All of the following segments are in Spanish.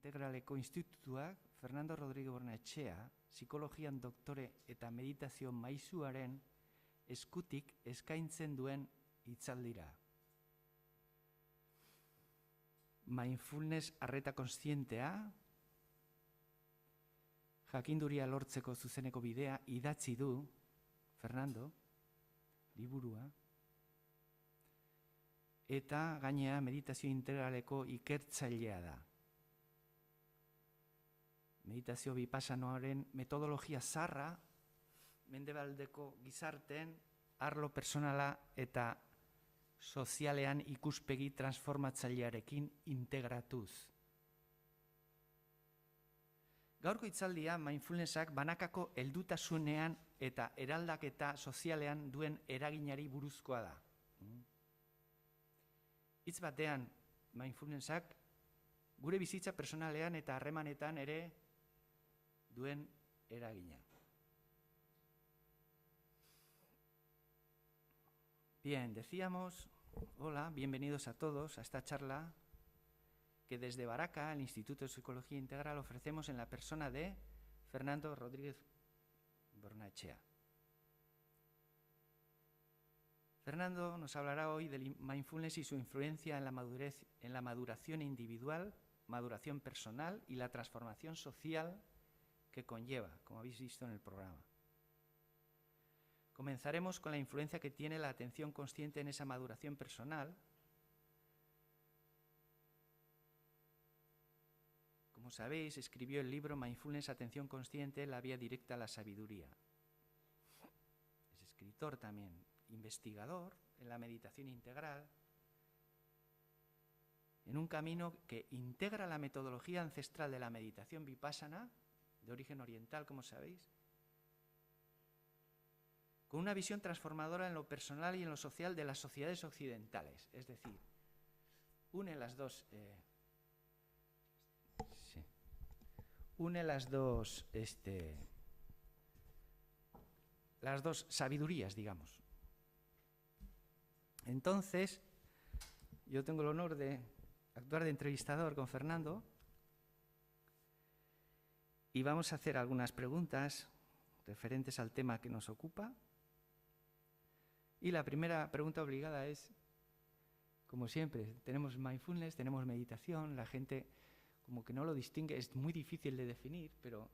Integraleko Institutuak Fernando Rodríguez Barrenetxea, psikologian doktore eta meditazio maizuaren eskutik eskaintzen duen hitzaldira. Mindfulness arreta kontzientea, jakinduria lortzeko zuzeneko bidea idatzi du Fernando, liburua, eta gainea meditazio integraleko ikertzailea da. Meditazio vipassanoaren metodologia zaharra, mendebaldeko gizarteen arlo personala eta sozialean ikuspegi transformatzailearekin integratuz. Gaurko hitzaldia mindfulnessak banakako heldutasunean eta eraldaketa sozialean duen eraginari buruzkoa da. Hitz batean, mindfulnessak gure bizitza personalean eta harremanetan ere duen eragina. Bien, decíamos, hola, bienvenidos a todos a esta charla que desde Baraca, el Instituto de Psicología Integral, ofrecemos en la persona de Fernando Rodríguez Barrenetxea. Fernando nos hablará hoy del mindfulness y su influencia en la maduración individual, maduración personal y la transformación social que conlleva, como habéis visto en el programa. Comenzaremos con la influencia que tiene la atención consciente en esa maduración personal. Como sabéis, escribió el libro Mindfulness, Atención Consciente, la vía directa a la sabiduría. Es escritor también, investigador en la meditación integral, en un camino que integra la metodología ancestral de la meditación vipassana, de origen oriental, como sabéis, con una visión transformadora en lo personal y en lo social de las sociedades occidentales. Es decir, une las dos sabidurías, digamos. Entonces, yo tengo el honor de actuar de entrevistador con Fernando y vamos a hacer algunas preguntas referentes al tema que nos ocupa. Y la primera pregunta obligada es, como siempre, tenemos mindfulness, tenemos meditación, la gente como que no lo distingue, es muy difícil de definir, pero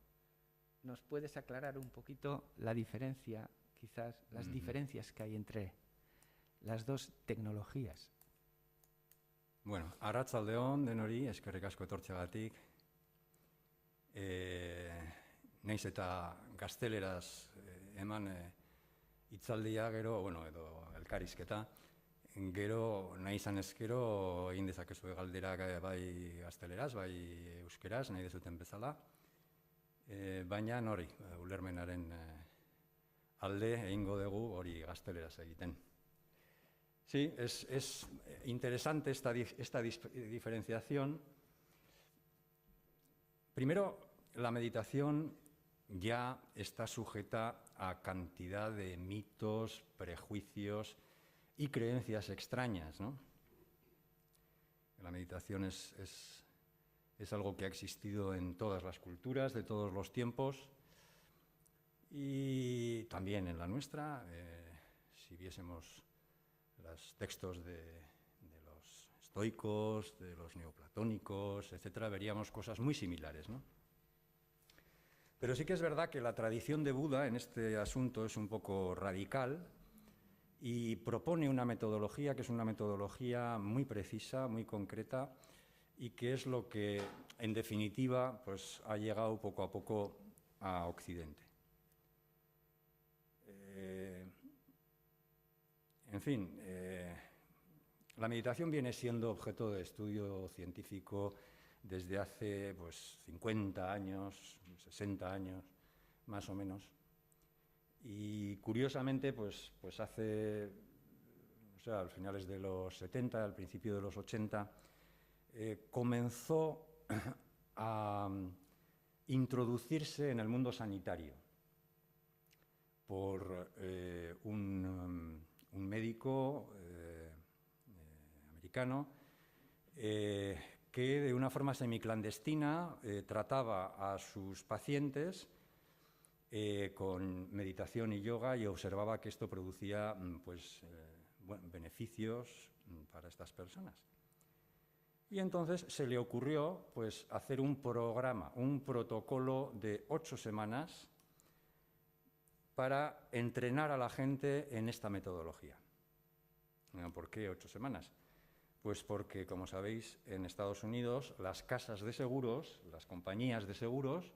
¿nos puedes aclarar un poquito la diferencia, quizás las diferencias que hay entre las dos tecnologías? Bueno, arratsaldeon denori, eskerrik asko etortzeagatik. Naiz eta gazteleraz eman hitzaldia gero, edo elkarrizketa, gero nahi izan ezkero egin dezakezu galderak bai gazteleraz, bai euskeraz, nahi dezuten bezala, baina hori, ulermenaren alde egingo dugu hori gazteleraz egiten. Sí, es interesante esta diferenciación. Primero, la meditación ya está sujeta a cantidad de mitos, prejuicios y creencias extrañas, ¿no? La meditación es algo que ha existido en todas las culturas, de todos los tiempos, y también en la nuestra. Si viésemos los textos de los estoicos, de los neoplatónicos, etcétera, veríamos cosas muy similares, ¿no? Pero sí que es verdad que la tradición de Buda en este asunto es un poco radical y propone una metodología que es una metodología muy precisa, muy concreta, y que es lo que, en definitiva, pues, ha llegado poco a poco a Occidente. En fin, la meditación viene siendo objeto de estudio científico desde hace 50 años, 60 años, más o menos. Y curiosamente, pues hace, a finales de los 70, al principio de los 80, comenzó a introducirse en el mundo sanitario por un médico americano que de una forma semiclandestina trataba a sus pacientes con meditación y yoga y observaba que esto producía beneficios para estas personas. Y entonces se le ocurrió pues, hacer un programa, un protocolo de 8 semanas para entrenar a la gente en esta metodología. ¿Por qué 8 semanas? Pues porque, como sabéis, en Estados Unidos las casas de seguros, las compañías de seguros,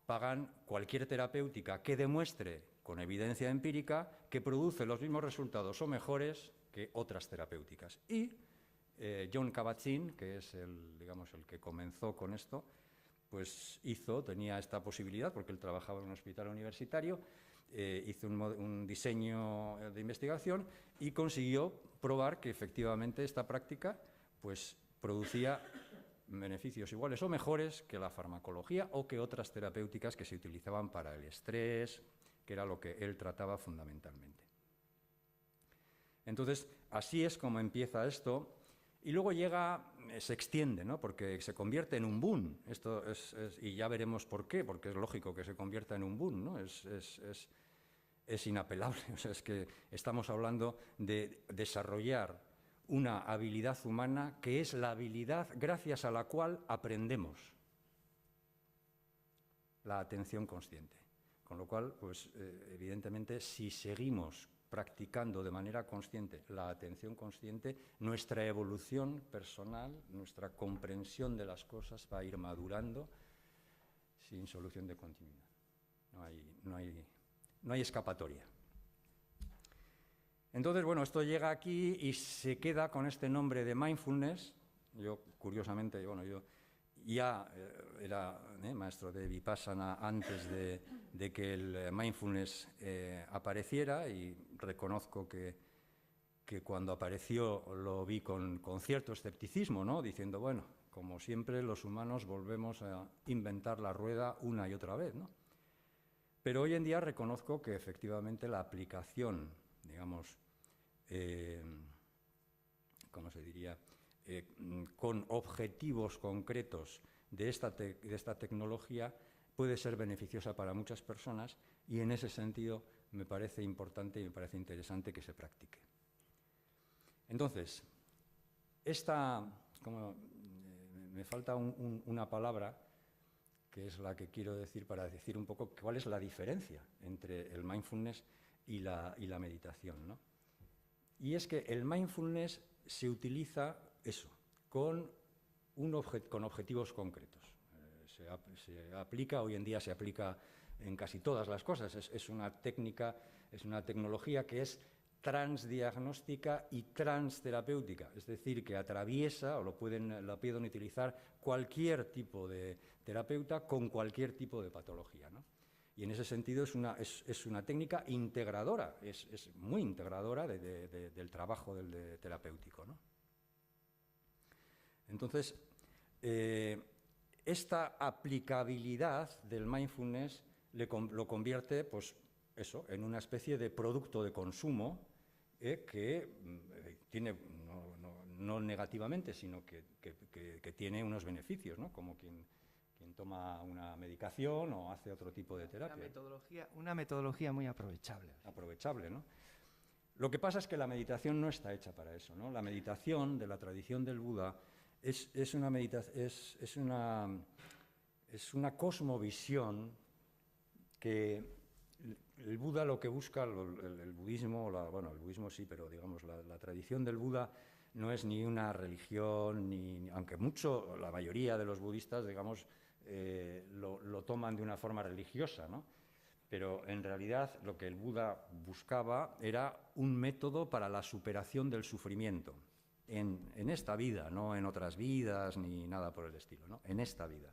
pagan cualquier terapéutica que demuestre, con evidencia empírica, que produce los mismos resultados o mejores que otras terapéuticas. Y John Kabat-Zinn, que es el que comenzó con esto, pues tenía esta posibilidad, porque él trabajaba en un hospital universitario, hizo un diseño de investigación y consiguió probar que efectivamente esta práctica pues, producía beneficios iguales o mejores que la farmacología o que otras terapéuticas que se utilizaban para el estrés, que era lo que él trataba fundamentalmente. Entonces, así es como empieza esto, y luego se extiende, ¿no? Porque se convierte en un boom. Esto y ya veremos por qué, porque es lógico que se convierta en un boom, ¿no? Es inapelable. O sea, es que estamos hablando de desarrollar una habilidad humana que es la habilidad gracias a la cual aprendemos la atención consciente. Con lo cual, pues, evidentemente, si seguimos practicando de manera consciente la atención consciente, nuestra evolución personal, nuestra comprensión de las cosas va a ir madurando sin solución de continuidad. No hay escapatoria. Entonces, bueno, esto llega aquí y se queda con este nombre de mindfulness. Yo, curiosamente, yo ya era maestro de Vipassana antes de que el mindfulness apareciera, y reconozco que cuando apareció lo vi con cierto escepticismo, ¿no? Diciendo, bueno, como siempre los humanos volvemos a inventar la rueda una y otra vez, ¿no? Pero hoy en día reconozco que efectivamente la aplicación, digamos, ¿cómo se diría?, con objetivos concretos de esta tecnología puede ser beneficiosa para muchas personas, y en ese sentido me parece importante y me parece interesante que se practique. Entonces, me falta una palabra que es la que quiero decir para decir un poco cuál es la diferencia entre el mindfulness y la meditación, ¿no? Y es que el mindfulness se utiliza con objetivos concretos. Hoy en día se aplica en casi todas las cosas. Es una técnica, es una tecnología que es transdiagnóstica y transterapéutica, es decir, que atraviesa o la pueden utilizar cualquier tipo de terapeuta con cualquier tipo de patología, ¿no? Y en ese sentido es una técnica integradora, es muy integradora del trabajo del terapéutico, ¿no? Entonces, esta aplicabilidad del mindfulness lo convierte, pues, en una especie de producto de consumo que tiene, no negativamente, sino que tiene unos beneficios, ¿no? Como quien toma una medicación o hace otro tipo de terapia. Una metodología muy aprovechable. Aprovechable, ¿no? Lo que pasa es que la meditación no está hecha para eso, ¿no? La meditación de la tradición del Buda es una cosmovisión que el Buda lo que busca, el budismo, el budismo sí, pero digamos la tradición del Buda no es ni una religión, aunque la mayoría de los budistas, digamos, lo toman de una forma religiosa, ¿no? Pero en realidad lo que el Buda buscaba era un método para la superación del sufrimiento en esta vida, no en otras vidas ni nada por el estilo, ¿no? En esta vida.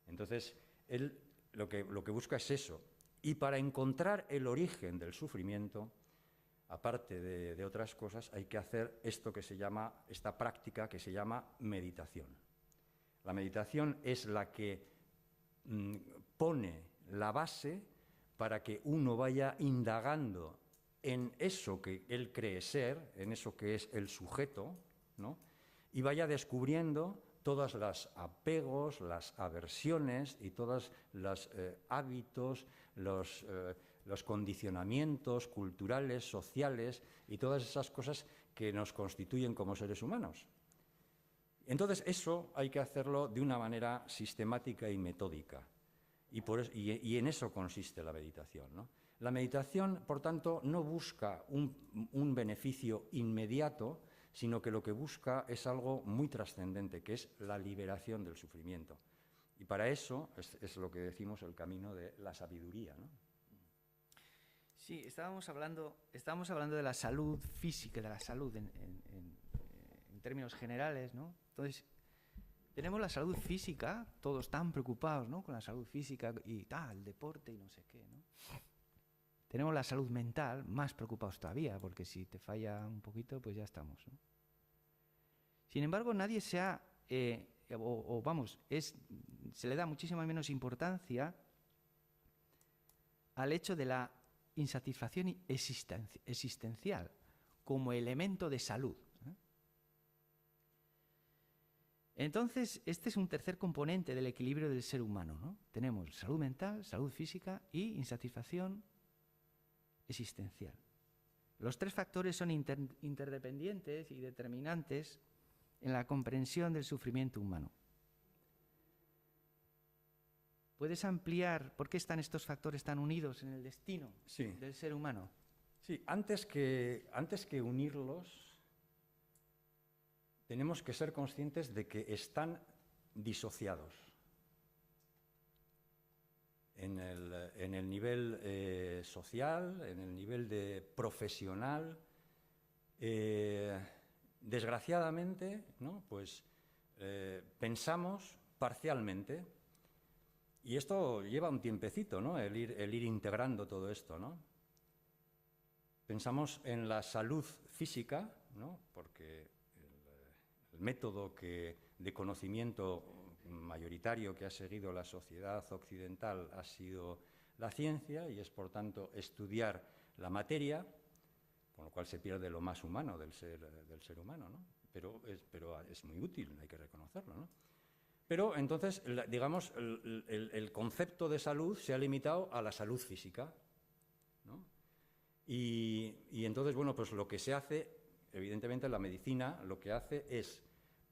Entonces, él lo que busca es eso. Y para encontrar el origen del sufrimiento, aparte de otras cosas, hay que hacer esta práctica que se llama meditación. La meditación es la que pone la base para que uno vaya indagando en eso que él cree ser, en eso que es el sujeto, ¿no? Y vaya descubriendo todos los apegos, las aversiones y todos los hábitos, los condicionamientos culturales, sociales y todas esas cosas que nos constituyen como seres humanos. Entonces, eso hay que hacerlo de una manera sistemática y metódica. Y en eso consiste la meditación, ¿no? La meditación, por tanto, no busca un beneficio inmediato, sino que lo que busca es algo muy trascendente, que es la liberación del sufrimiento. Y para eso es lo que decimos el camino de la sabiduría, ¿no? Sí, estábamos hablando de la salud física, de la salud en términos generales, ¿no? Entonces, tenemos la salud física, todos tan preocupados, ¿no?, con la salud física y tal, el deporte y no sé qué, ¿no? Tenemos la salud mental, más preocupados todavía, porque si te falla un poquito, pues ya estamos, ¿no? Sin embargo, nadie se ha, se le da muchísima menos importancia al hecho de la insatisfacción existencial como elemento de salud. Entonces, este es un tercer componente del equilibrio del ser humano, ¿no? Tenemos salud mental, salud física y insatisfacción existencial. Los tres factores son interdependientes y determinantes en la comprensión del sufrimiento humano. ¿Puedes ampliar por qué están estos factores tan unidos en el destino del ser humano? Sí, antes que unirlos, tenemos que ser conscientes de que están disociados. En el nivel social, en el nivel profesional, desgraciadamente, ¿no?, pues pensamos parcialmente, y esto lleva un tiempecito, ¿no?, el ir integrando todo esto, ¿no? Pensamos en la salud física, ¿no?, porque el método de conocimiento mayoritario que ha seguido la sociedad occidental ha sido la ciencia, y es, por tanto, estudiar la materia, con lo cual se pierde lo más humano del ser humano, ¿no? Pero es muy útil, hay que reconocerlo, ¿no? Pero entonces, digamos, el concepto de salud se ha limitado a la salud física, ¿no? Y entonces, bueno, pues lo que se hace, evidentemente la medicina lo que hace es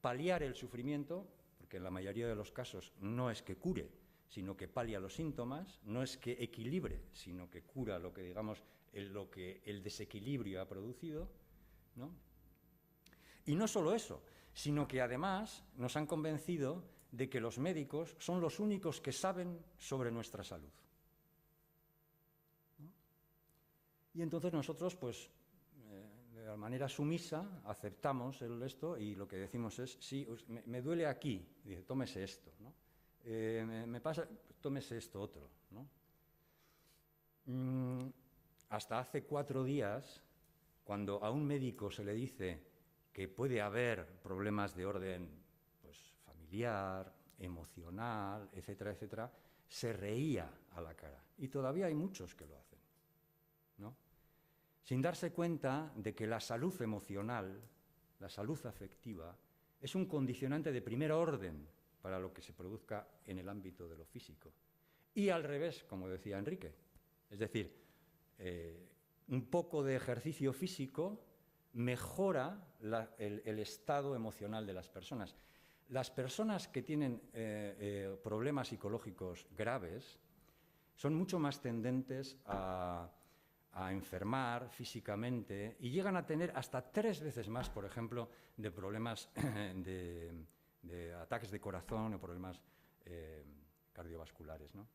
paliar el sufrimiento, porque en la mayoría de los casos no es que cure, sino que palia los síntomas, no es que equilibre, sino que cura lo que, digamos, lo que el desequilibrio ha producido, ¿no? Y no solo eso, sino que además nos han convencido de que los médicos son los únicos que saben sobre nuestra salud, ¿no? Y entonces nosotros, pues, de manera sumisa, aceptamos esto y lo que decimos es, sí, me duele aquí, dice, tómese esto, ¿no? Me pasa, tómese esto otro, ¿no? Hasta hace 4 días, cuando a un médico se le dice que puede haber problemas de orden, pues, familiar, emocional, etcétera, etcétera, se reía a la cara. Y todavía hay muchos que lo hacen, ¿no?, sin darse cuenta de que la salud emocional, la salud afectiva, es un condicionante de primer orden para lo que se produzca en el ámbito de lo físico. Y al revés, como decía Enrique. Es decir, un poco de ejercicio físico mejora el estado emocional de las personas. Las personas que tienen problemas psicológicos graves son mucho más tendentes a enfermar físicamente y llegan a tener hasta 3 veces más, por ejemplo, de problemas de ataques de corazón o problemas cardiovasculares, ¿no?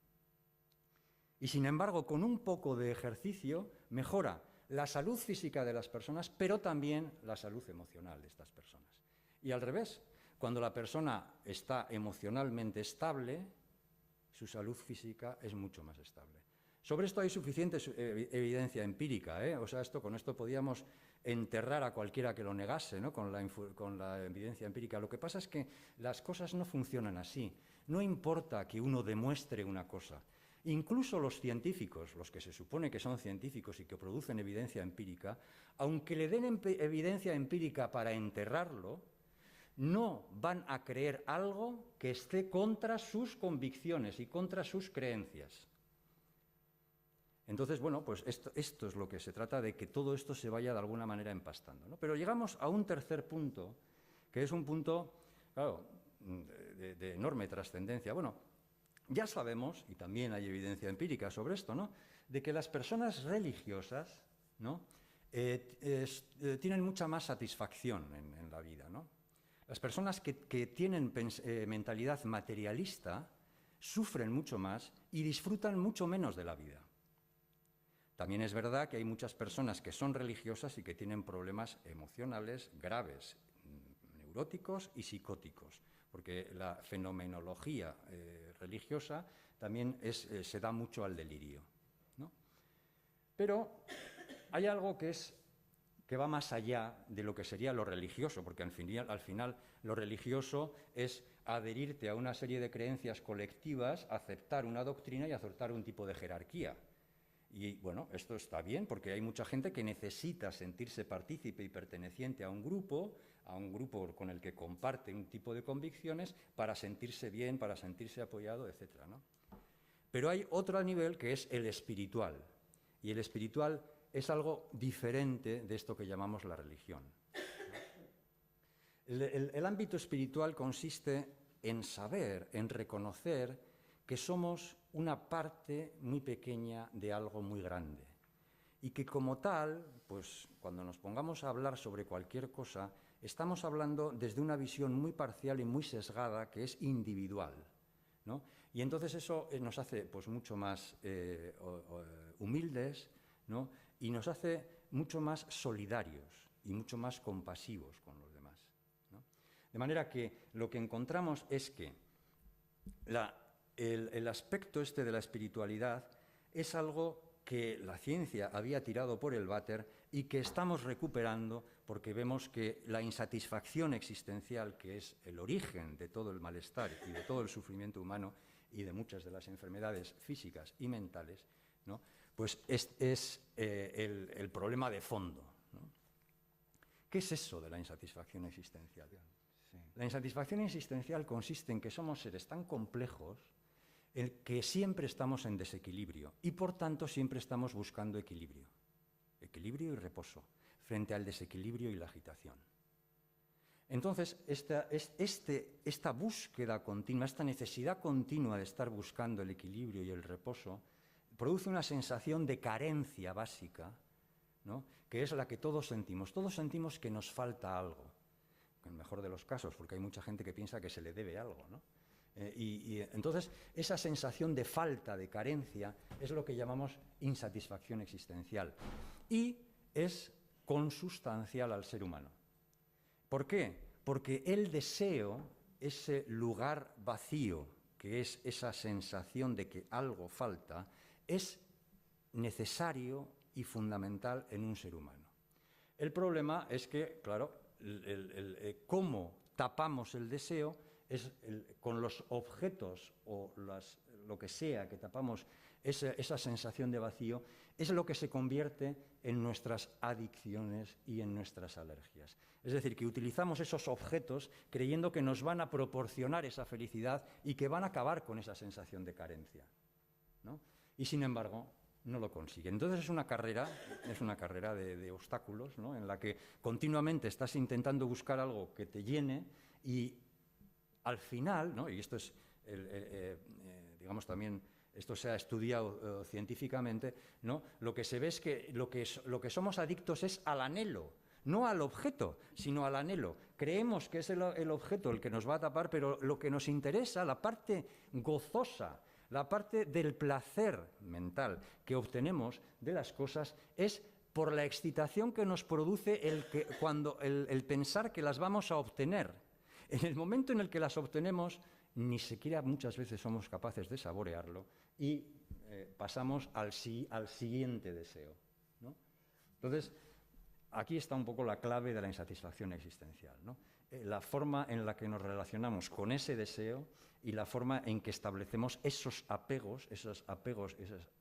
Y sin embargo, con un poco de ejercicio mejora la salud física de las personas, pero también la salud emocional de estas personas. Y al revés, cuando la persona está emocionalmente estable, su salud física es mucho más estable. Sobre esto hay suficiente evidencia empírica, ¿eh? O sea, con esto podíamos enterrar a cualquiera que lo negase, ¿no?, con la evidencia empírica. Lo que pasa es que las cosas no funcionan así. No importa que uno demuestre una cosa. Incluso los científicos, los que se supone que son científicos y que producen evidencia empírica, aunque le den evidencia empírica para enterrarlo, no van a creer algo que esté contra sus convicciones y contra sus creencias. Entonces, bueno, pues esto es lo que se trata, de que todo esto se vaya de alguna manera empastando, ¿no? Pero llegamos a un tercer punto, que es un punto, claro, de enorme trascendencia. Bueno, ya sabemos, y también hay evidencia empírica sobre esto, ¿no?, de que las personas religiosas, ¿no?, tienen mucha más satisfacción en la vida, ¿no? Las personas que tienen mentalidad materialista sufren mucho más y disfrutan mucho menos de la vida. También es verdad que hay muchas personas que son religiosas y que tienen problemas emocionales graves, neuróticos y psicóticos, porque la fenomenología religiosa también se da mucho al delirio, ¿no? Pero hay algo que va más allá de lo que sería lo religioso, porque al final lo religioso es adherirte a una serie de creencias colectivas, aceptar una doctrina y aceptar un tipo de jerarquía. Y bueno, esto está bien porque hay mucha gente que necesita sentirse partícipe y perteneciente a un grupo con el que comparte un tipo de convicciones para sentirse bien, para sentirse apoyado, etc., ¿no? Pero hay otro nivel que es el espiritual. Y el espiritual es algo diferente de esto que llamamos la religión. El ámbito espiritual consiste en saber, en reconocer que somos una parte muy pequeña de algo muy grande y que como tal, pues cuando nos pongamos a hablar sobre cualquier cosa, estamos hablando desde una visión muy parcial y muy sesgada que es individual, ¿no? Y entonces eso nos hace pues mucho más humildes, ¿no?, y nos hace mucho más solidarios y mucho más compasivos con los demás, ¿no? De manera que lo que encontramos es que el aspecto este de la espiritualidad es algo que la ciencia había tirado por el váter y que estamos recuperando porque vemos que la insatisfacción existencial, que es el origen de todo el malestar y de todo el sufrimiento humano y de muchas de las enfermedades físicas y mentales, ¿no?, pues es el problema de fondo, ¿no? ¿Qué es eso de la insatisfacción existencial? Sí. La insatisfacción existencial consiste en que somos seres tan complejos que siempre estamos en desequilibrio y, por tanto, siempre estamos buscando equilibrio y reposo, frente al desequilibrio y la agitación. Entonces, esta búsqueda continua, esta necesidad continua de estar buscando el equilibrio y el reposo, produce una sensación de carencia básica, ¿no?, que es la que todos sentimos. Todos sentimos que nos falta algo, en el mejor de los casos, porque hay mucha gente que piensa que se le debe algo, ¿no? Y entonces, esa sensación de falta, de carencia, es lo que llamamos insatisfacción existencial. Y es consustancial al ser humano. ¿Por qué? Porque el deseo, ese lugar vacío, que es esa sensación de que algo falta, es necesario y fundamental en un ser humano. El problema es que, claro, cómo tapamos el deseo es con los objetos o lo que sea que tapamos esa sensación de vacío, es lo que se convierte en nuestras adicciones y en nuestras alergias. Es decir, que utilizamos esos objetos creyendo que nos van a proporcionar esa felicidad y que van a acabar con esa sensación de carencia, ¿no? Y sin embargo, no lo consiguen. Entonces es una carrera de obstáculos, ¿no?, en la que continuamente estás intentando buscar algo que te llene y al final, ¿no?, y esto es, digamos también, esto se ha estudiado científicamente, ¿no?, lo que se ve es que lo que somos adictos es al anhelo, no al objeto, sino al anhelo. Creemos que es el objeto el que nos va a tapar, pero lo que nos interesa, la parte gozosa, la parte del placer mental que obtenemos de las cosas, es por la excitación que nos produce el pensar que las vamos a obtener. En el momento en el que las obtenemos, ni siquiera muchas veces somos capaces de saborearlo y pasamos al siguiente deseo, ¿no? Entonces, aquí está un poco la clave de la insatisfacción existencial, ¿no? La forma en la que nos relacionamos con ese deseo y la forma en que establecemos esos apegos, esas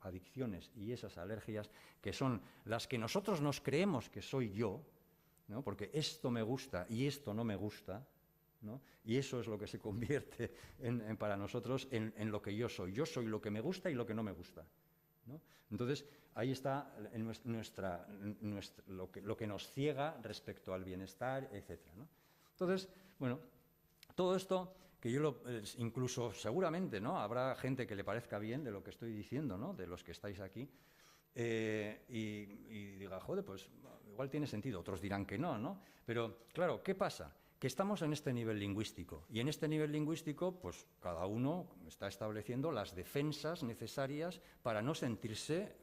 adicciones y esas alergias que son las que nosotros nos creemos que soy yo, ¿no?, porque esto me gusta y esto no me gusta, ¿no? Y eso es lo que se convierte para nosotros en lo que yo soy. Yo soy lo que me gusta y lo que no me gusta, ¿no? Entonces, ahí está lo que nos ciega respecto al bienestar, etc., ¿no? Entonces, bueno, todo esto, que yo incluso seguramente, ¿no?, habrá gente que le parezca bien de lo que estoy diciendo, ¿no?, de los que estáis aquí, y diga, joder, pues igual tiene sentido. Otros dirán que no, ¿no? Pero, claro, ¿qué pasa? Que estamos en este nivel lingüístico, y en este nivel lingüístico, pues cada uno está estableciendo las defensas necesarias para no sentirse,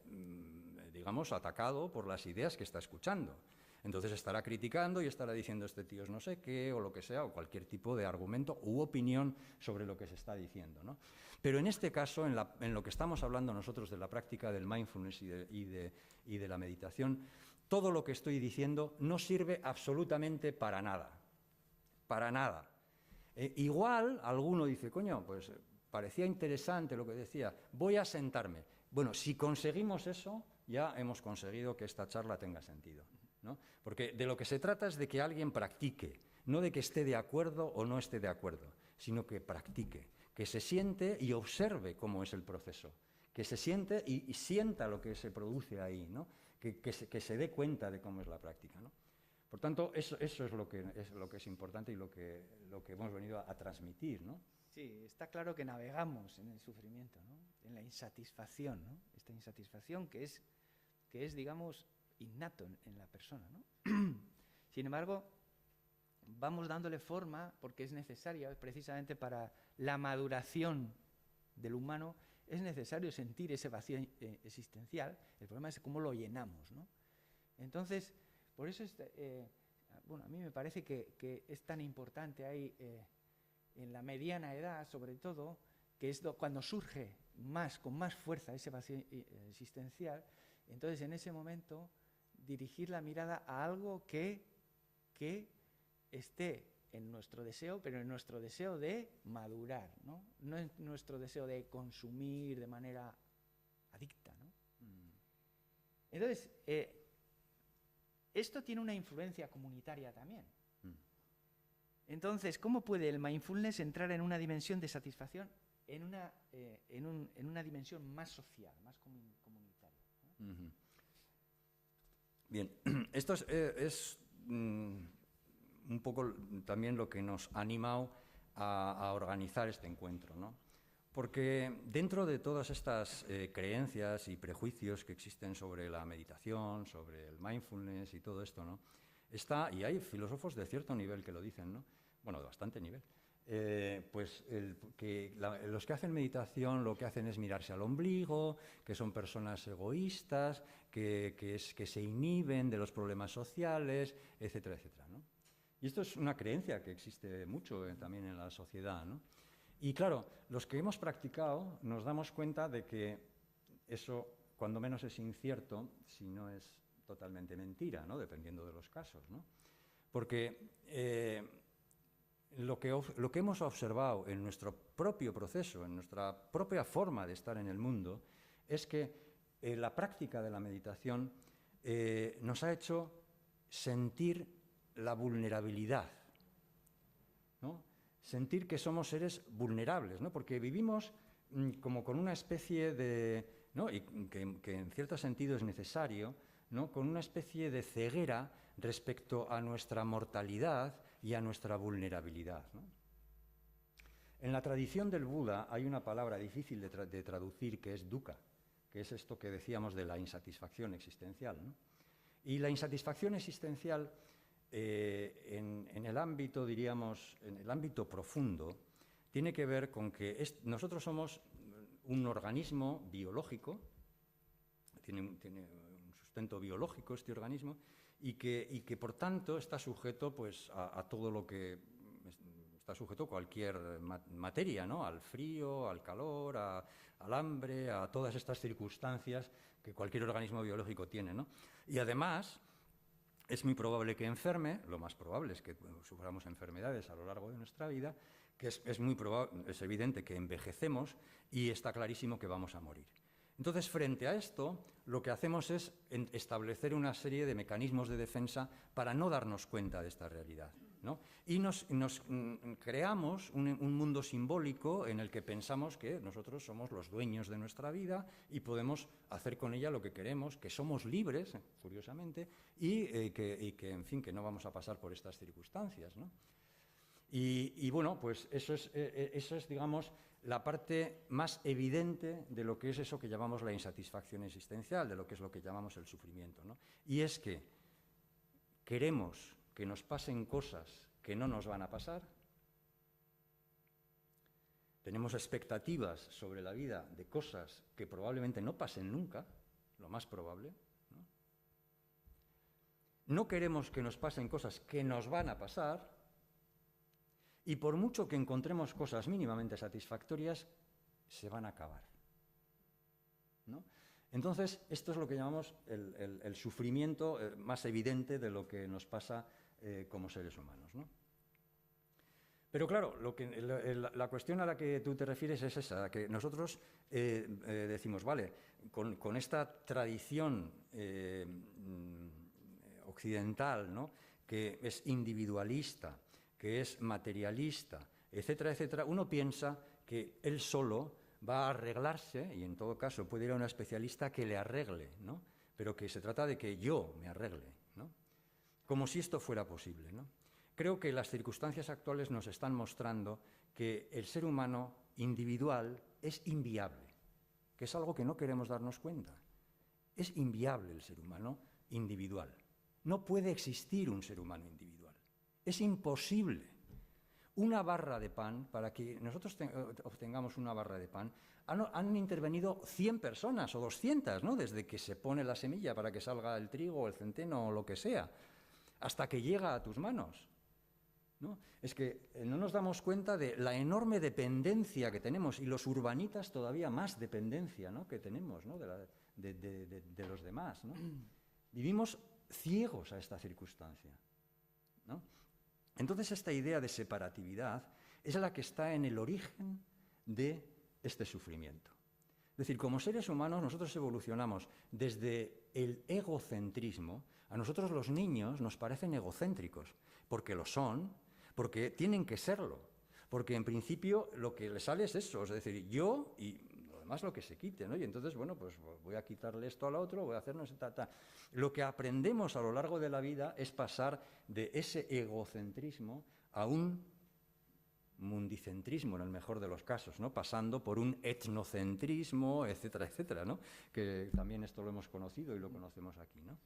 digamos, atacado por las ideas que está escuchando. Entonces estará criticando y estará diciendo este tío es no sé qué, o lo que sea, o cualquier tipo de argumento u opinión sobre lo que se está diciendo, ¿no? Pero en este caso, en lo que estamos hablando nosotros de la práctica del mindfulness y de la meditación, todo lo que estoy diciendo no sirve absolutamente para nada. Para nada. Igual alguno dice, coño, pues parecía interesante lo que decía, voy a sentarme. Bueno, si conseguimos eso, ya hemos conseguido que esta charla tenga sentido, ¿no? Porque de lo que se trata es de que alguien practique, no de que esté de acuerdo o no esté de acuerdo, sino que practique, que se siente y observe cómo es el proceso, que se siente y sienta lo que se produce ahí, ¿no? Que se dé cuenta de cómo es la práctica, ¿no? Por tanto, eso es lo que es importante y lo que hemos venido a transmitir, ¿no? Sí, está claro que navegamos en el sufrimiento, ¿no? En la insatisfacción, ¿no? Esta insatisfacción que es, digamos, innato en la persona, ¿no? Sin embargo, vamos dándole forma porque es necesaria, precisamente para la maduración del humano, es necesario sentir ese vacío existencial. El problema es cómo lo llenamos, ¿no? Entonces, por eso, bueno, a mí me parece que es tan importante ahí, en la mediana edad, sobre todo, que es cuando surge con más fuerza ese vacío existencial. Entonces, en ese momento, dirigir la mirada a algo que esté en nuestro deseo, pero en nuestro deseo de madurar, ¿no? No en nuestro deseo de consumir de manera adicta, ¿no? Entonces, esto tiene una influencia comunitaria también. Entonces, ¿cómo puede el mindfulness entrar en una dimensión de satisfacción, en una dimensión más social, más comunitaria, ¿no? Bien, esto es un poco también lo que nos ha animado a organizar este encuentro, ¿no? Porque dentro de todas estas creencias y prejuicios que existen sobre la meditación, sobre el mindfulness y todo esto, ¿no?, y hay filósofos de cierto nivel que lo dicen, ¿no?, bueno, de bastante nivel, pues los que hacen meditación lo que hacen es mirarse al ombligo, que son personas egoístas, que se inhiben de los problemas sociales, etcétera, etcétera, ¿no? Y esto es una creencia que existe mucho también en la sociedad, ¿no? Y claro, los que hemos practicado nos damos cuenta de que eso, cuando menos, es incierto, si no es totalmente mentira, ¿no?, dependiendo de los casos, ¿no? Porque lo que hemos observado en nuestro propio proceso, en nuestra propia forma de estar en el mundo, es que la práctica de la meditación nos ha hecho sentir la vulnerabilidad, ¿no? Sentir que somos seres vulnerables, ¿no? Porque vivimos como con una especie de, ¿no?, y que en cierto sentido es necesario, ¿no?, con una especie de ceguera respecto a nuestra mortalidad y a nuestra vulnerabilidad, ¿no? En la tradición del Buda hay una palabra difícil de traducir, que es dukkha, que es esto que decíamos de la insatisfacción existencial, ¿no? Y la insatisfacción existencial, en el ámbito, diríamos, en el ámbito profundo, tiene que ver con que nosotros somos un organismo biológico, tiene un sustento biológico este organismo, y que por tanto está sujeto, pues, a todo lo que está sujeto cualquier materia, ¿no?, al frío, al calor, al hambre, a todas estas circunstancias que cualquier organismo biológico tiene, ¿no? Y además es muy probable que enferme, lo más probable es que suframos enfermedades a lo largo de nuestra vida, que es evidente que envejecemos y está clarísimo que vamos a morir. Entonces, frente a esto, lo que hacemos es establecer una serie de mecanismos de defensa para no darnos cuenta de esta realidad, ¿no? Y nos creamos un mundo simbólico en el que pensamos que nosotros somos los dueños de nuestra vida y podemos hacer con ella lo que queremos, que somos libres, curiosamente, y que en fin, que no vamos a pasar por estas circunstancias, ¿no? Y bueno, pues eso es, digamos, la parte más evidente de lo que es eso que llamamos la insatisfacción existencial, de lo que es lo que llamamos el sufrimiento, ¿no? Y es que queremos que nos pasen cosas que no nos van a pasar, tenemos expectativas sobre la vida de cosas que probablemente no pasen nunca, lo más probable, ¿no? No queremos que nos pasen cosas que nos van a pasar, y por mucho que encontremos cosas mínimamente satisfactorias, se van a acabar, ¿no? Entonces, esto es lo que llamamos el sufrimiento más evidente de lo que nos pasa como seres humanos, ¿no? Pero claro, la cuestión a la que tú te refieres es esa, que nosotros decimos, vale, con esta tradición occidental, ¿no?, que es individualista, que es materialista, etcétera, etcétera, uno piensa que él solo va a arreglarse, y en todo caso puede ir a un especialista que le arregle, ¿no? Pero que se trata de que yo me arregle, ¿no? Como si esto fuera posible, ¿no? Creo que las circunstancias actuales nos están mostrando que el ser humano individual es inviable, que es algo que no queremos darnos cuenta. Es inviable el ser humano individual. No puede existir un ser humano individual. Es imposible. Una barra de pan, para que nosotros obtengamos una barra de pan, han intervenido 100 personas o 200, ¿no?, desde que se pone la semilla para que salga el trigo o el centeno o lo que sea, hasta que llega a tus manos, ¿no? Es que no nos damos cuenta de la enorme dependencia que tenemos, y los urbanitas todavía más dependencia, ¿no?, que tenemos, ¿no?, de los demás, ¿no? Vivimos ciegos a esta circunstancia, ¿no? Entonces, esta idea de separatividad es la que está en el origen de este sufrimiento. Es decir, como seres humanos nosotros evolucionamos desde el egocentrismo. A nosotros los niños nos parecen egocéntricos, porque lo son, porque tienen que serlo, porque en principio lo que les sale es eso, es decir, yo y lo demás lo que se quite, ¿no? Y entonces, bueno, pues voy a quitarle esto al otro, voy a hacernos ta. Lo que aprendemos a lo largo de la vida es pasar de ese egocentrismo a un mundicentrismo, en el mejor de los casos, ¿no?, pasando por un etnocentrismo, etcétera, etcétera, ¿no?, que también esto lo hemos conocido y lo conocemos aquí, ¿no?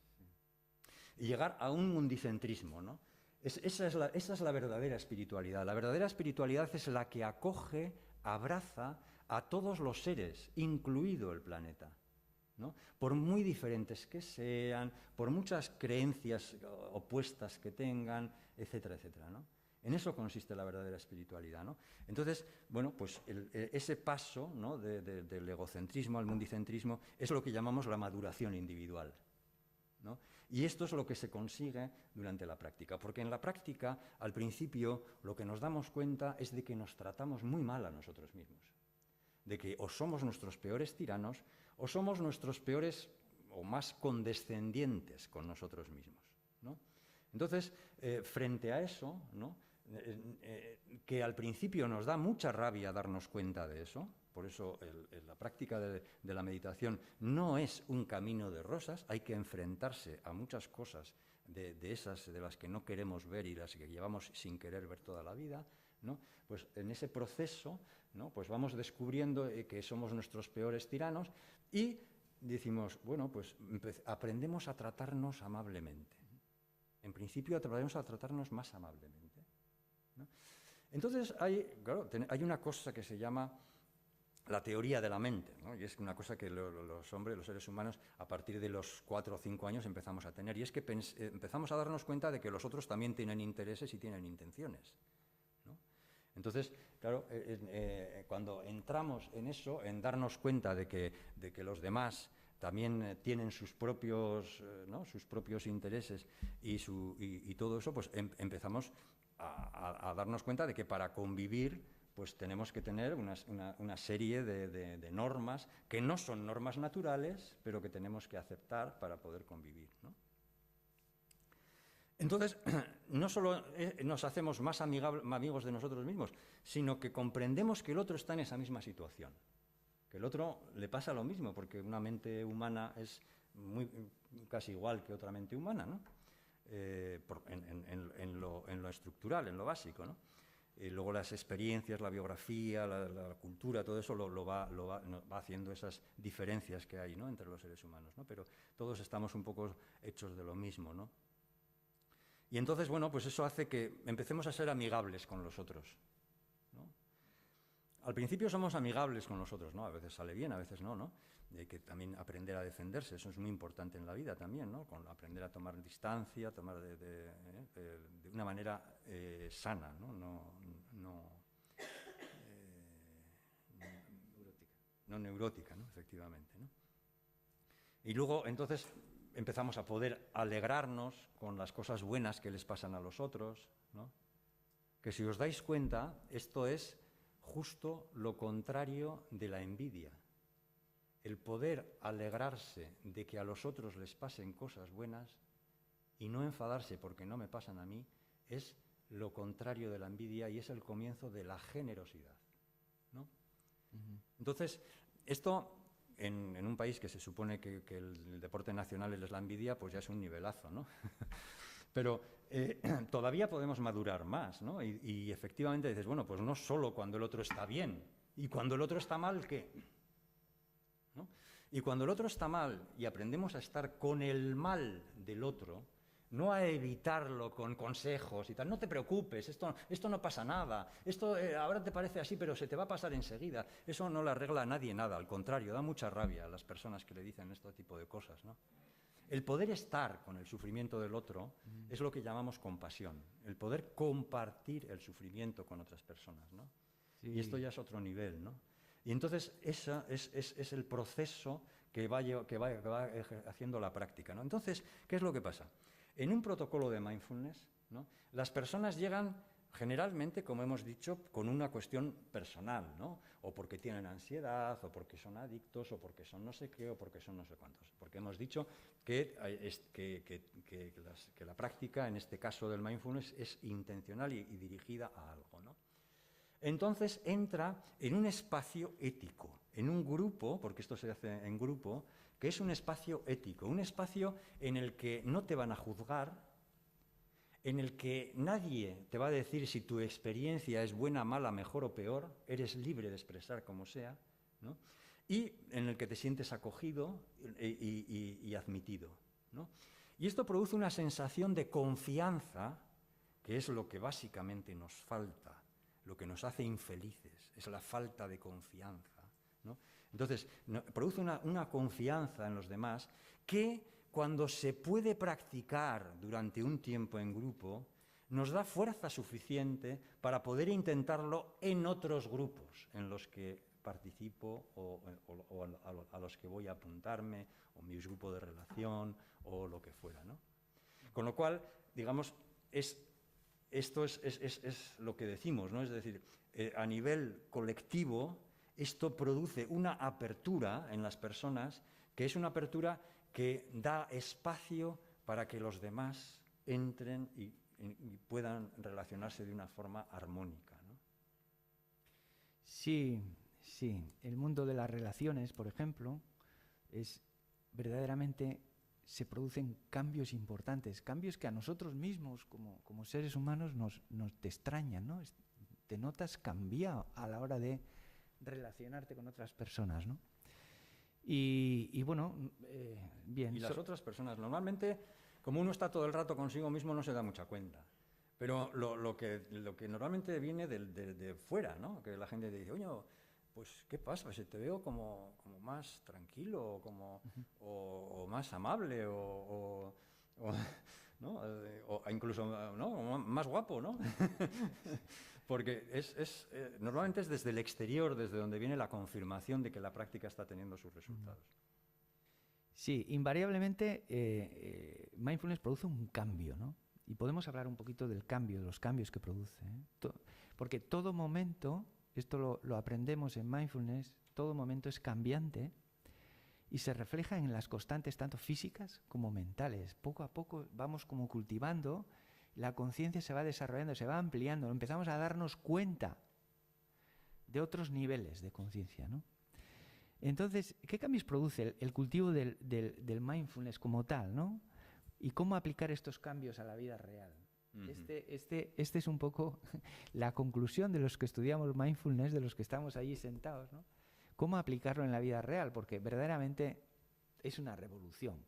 Y llegar a un mundicentrismo, ¿no? Esa es la verdadera espiritualidad. La verdadera espiritualidad es la que acoge, abraza a todos los seres, incluido el planeta, ¿no?, por muy diferentes que sean, por muchas creencias opuestas que tengan, etcétera, etcétera, ¿no? En eso consiste la verdadera espiritualidad, ¿no? Entonces, bueno, pues ese paso, ¿no?, del egocentrismo al mundicentrismo es lo que llamamos la maduración individual, ¿no? Y esto es lo que se consigue durante la práctica, porque en la práctica, al principio, lo que nos damos cuenta es de que nos tratamos muy mal a nosotros mismos, de que o somos nuestros peores tiranos o somos nuestros peores o más condescendientes con nosotros mismos, ¿no? Entonces, frente a eso, ¿no?, que al principio nos da mucha rabia darnos cuenta de eso, por eso la práctica de la meditación no es un camino de rosas, hay que enfrentarse a muchas cosas de esas de las que no queremos ver y las que llevamos sin querer ver toda la vida, ¿no? Pues en ese proceso, ¿no?, pues vamos descubriendo que somos nuestros peores tiranos y decimos, bueno, pues aprendemos a tratarnos amablemente. En principio aprendemos a tratarnos más amablemente, ¿no? Entonces hay una cosa que se llama la teoría de la mente, ¿no? Y es una cosa que los hombres, los seres humanos, a partir de los 4 o 5 años empezamos a tener, y es que empezamos a darnos cuenta de que los otros también tienen intereses y tienen intenciones, ¿no? Entonces, claro, cuando entramos en eso, en darnos cuenta de que los demás también tienen sus propios, ¿no?, sus propios intereses y todo eso, pues empezamos a darnos cuenta de que para convivir pues tenemos que tener una serie de normas que no son normas naturales, pero que tenemos que aceptar para poder convivir, ¿no? Entonces, no solo nos hacemos más amigos de nosotros mismos, sino que comprendemos que el otro está en esa misma situación, que el otro le pasa lo mismo, porque una mente humana es casi igual que otra mente humana, ¿no? En lo estructural, en lo básico, ¿no? Luego las experiencias, la biografía, la cultura, todo eso va haciendo esas diferencias que hay, ¿no?, entre los seres humanos, ¿no? Pero todos estamos un poco hechos de lo mismo, ¿no? Y entonces, bueno, pues eso hace que empecemos a ser amigables con los otros, ¿no? Al principio somos amigables con los otros, ¿no? A veces sale bien, a veces no, ¿no? Hay que también aprender a defenderse, eso es muy importante en la vida también, ¿no? Aprender a tomar distancia, tomar de una manera sana, ¿no? No neurótica, ¿no? Efectivamente, ¿no? Y luego, entonces, empezamos a poder alegrarnos con las cosas buenas que les pasan a los otros, ¿no? Que si os dais cuenta, esto es justo lo contrario de la envidia. El poder alegrarse de que a los otros les pasen cosas buenas y no enfadarse porque no me pasan a mí es lo contrario de la envidia y es el comienzo de la generosidad, ¿no? Entonces, esto en un país que se supone que el deporte nacional es la envidia, pues ya es un nivelazo, ¿no? Pero todavía podemos madurar más, ¿no? Y efectivamente dices, bueno, pues no solo cuando el otro está bien, y cuando el otro está mal, ¿qué? ¿No? Y cuando el otro está mal y aprendemos a estar con el mal del otro, no a evitarlo con consejos y tal, no te preocupes, esto no pasa nada, esto ahora te parece así, pero se te va a pasar enseguida. Eso no le arregla a nadie nada, al contrario, da mucha rabia a las personas que le dicen este tipo de cosas, ¿no? El poder estar con el sufrimiento del otro es lo que llamamos compasión, el poder compartir el sufrimiento con otras personas, ¿no? Sí. Y esto ya es otro nivel, ¿no? Y entonces ese es el proceso que va haciendo la práctica, ¿no? Entonces, ¿qué es lo que pasa? En un protocolo de mindfulness, ¿no?, las personas llegan generalmente, como hemos dicho, con una cuestión personal, ¿no? O porque tienen ansiedad, o porque son adictos, o porque son no sé qué, o porque son no sé cuántos. Porque hemos dicho que la práctica, en este caso del mindfulness, es intencional y dirigida a algo, ¿no? Entonces entra en un espacio ético, en un grupo, porque esto se hace en grupo, que es un espacio ético, un espacio en el que no te van a juzgar, en el que nadie te va a decir si tu experiencia es buena, mala, mejor o peor, eres libre de expresar como sea, ¿no? Y en el que te sientes acogido y admitido, ¿no? Y esto produce una sensación de confianza, que es lo que básicamente nos falta. Lo que nos hace infelices es la falta de confianza, ¿no? Entonces, produce una confianza en los demás que, cuando se puede practicar durante un tiempo en grupo, nos da fuerza suficiente para poder intentarlo en otros grupos en los que participo o a los que voy a apuntarme, o mi grupo de relación, o lo que fuera, ¿no? Con lo cual, digamos, esto es lo que decimos, ¿no? Es decir, a nivel colectivo, esto produce una apertura en las personas, que es una apertura que da espacio para que los demás entren y puedan relacionarse de una forma armónica, ¿no? Sí, sí. El mundo de las relaciones, por ejemplo, es verdaderamente... se producen cambios importantes, cambios que a nosotros mismos, como seres humanos, nos extrañan, ¿no? Te notas cambiado a la hora de relacionarte con otras personas, ¿no? Y bueno, bien. Y las otras personas, normalmente, como uno está todo el rato consigo mismo, no se da mucha cuenta. Pero lo que normalmente viene de fuera, ¿no? Que la gente dice, oye, pues, ¿qué pasa? Pues te veo como más tranquilo, o más amable, ¿no? O incluso, ¿no?, más guapo, ¿no? Porque normalmente es desde el exterior, desde donde viene la confirmación de que la práctica está teniendo sus resultados. Sí, invariablemente mindfulness produce un cambio, ¿no? Y podemos hablar un poquito del cambio, de los cambios que produce, ¿eh? Porque todo momento, esto lo aprendemos en mindfulness, todo momento es cambiante y se refleja en las constantes tanto físicas como mentales. Poco a poco vamos como cultivando, la conciencia se va desarrollando, se va ampliando, empezamos a darnos cuenta de otros niveles de conciencia, ¿no? Entonces, ¿qué cambios produce el cultivo del mindfulness como tal, ¿no? Y cómo aplicar estos cambios a la vida real. Este es un poco la conclusión de los que estudiamos mindfulness, de los que estamos allí sentados, ¿no? Cómo aplicarlo en la vida real, porque verdaderamente es una revolución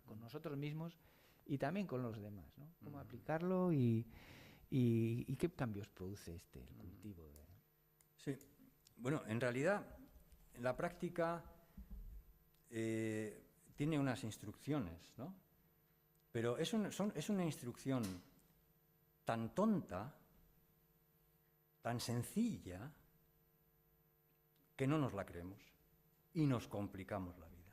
con nosotros mismos y también con los demás, ¿no? Cómo aplicarlo y qué cambios produce el cultivo. Sí, bueno, en realidad la práctica tiene unas instrucciones, ¿no? Pero es una instrucción tan tonta, tan sencilla, que no nos la creemos y nos complicamos la vida,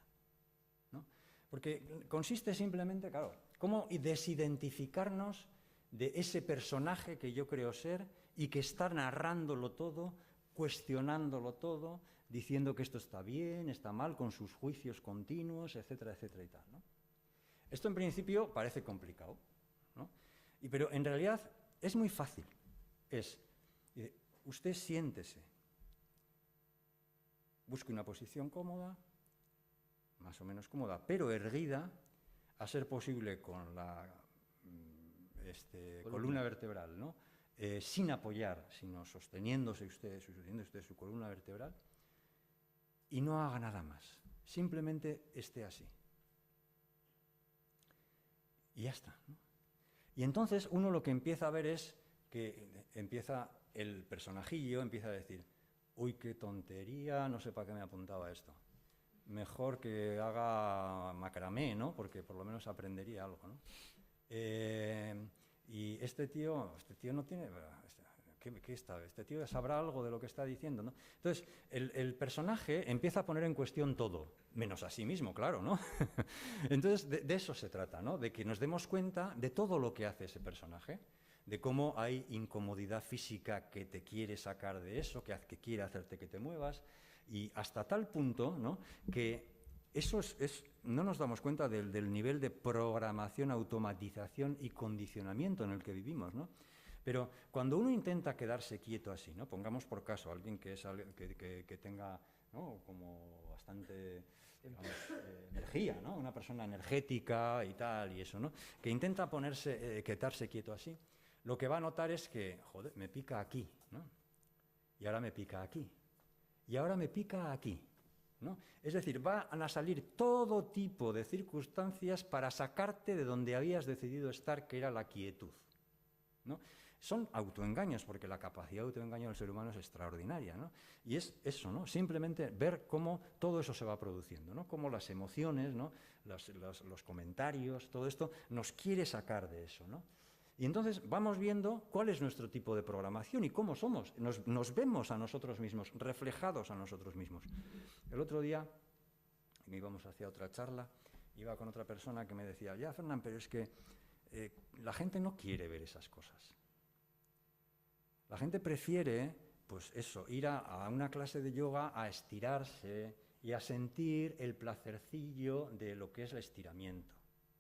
¿no? Porque consiste simplemente, claro, cómo desidentificarnos de ese personaje que yo creo ser y que está narrándolo todo, cuestionándolo todo, diciendo que esto está bien, está mal, con sus juicios continuos, etcétera, etcétera y tal, ¿no? Esto en principio parece complicado, ¿no? Pero en realidad es muy fácil. Usted siéntese, busque una posición cómoda, más o menos cómoda, pero erguida, a ser posible con la columna vertebral, ¿no? Sin apoyar, sino sosteniéndose usted su columna vertebral, y no haga nada más, simplemente esté así. Y ya está, ¿no? Y entonces uno lo que empieza a ver es que empieza el personajillo, empieza a decir, uy, qué tontería, no sé para qué me apuntaba esto. Mejor que haga macramé, ¿no? Porque por lo menos aprendería algo, ¿no? Y este tío no tiene... ¿Qué está? Este tío sabrá algo de lo que está diciendo, ¿no? Entonces, el personaje empieza a poner en cuestión todo, menos a sí mismo, claro, ¿no? Entonces, de eso se trata, ¿no? De que nos demos cuenta de todo lo que hace ese personaje, de cómo hay incomodidad física que te quiere sacar de eso, que quiere hacerte que te muevas, y hasta tal punto, ¿no?, que eso no nos damos cuenta del nivel de programación, automatización y condicionamiento en el que vivimos, ¿no? Pero cuando uno intenta quedarse quieto así, ¿no? Pongamos por caso a alguien que tenga, ¿no?, como bastante, digamos, energía, ¿no? Una persona energética y tal y eso, ¿no? Que intenta quedarse quieto así. Lo que va a notar es que, joder, me pica aquí, ¿no? Y ahora me pica aquí. Y ahora me pica aquí, ¿no? Es decir, van a salir todo tipo de circunstancias para sacarte de donde habías decidido estar, que era la quietud, ¿no? Son autoengaños, porque la capacidad de autoengaño del ser humano es extraordinaria, ¿no? Y es eso, ¿no? Simplemente ver cómo todo eso se va produciendo, ¿no? Cómo las emociones, ¿no?, los comentarios, todo esto nos quiere sacar de eso, ¿no? Y entonces vamos viendo cuál es nuestro tipo de programación y cómo somos. Nos vemos a nosotros mismos, reflejados a nosotros mismos. El otro día, íbamos hacia otra charla, iba con otra persona que me decía, ya, Fernán, pero es que la gente no quiere ver esas cosas. La gente prefiere, pues eso, ir a una clase de yoga a estirarse y a sentir el placercillo de lo que es el estiramiento,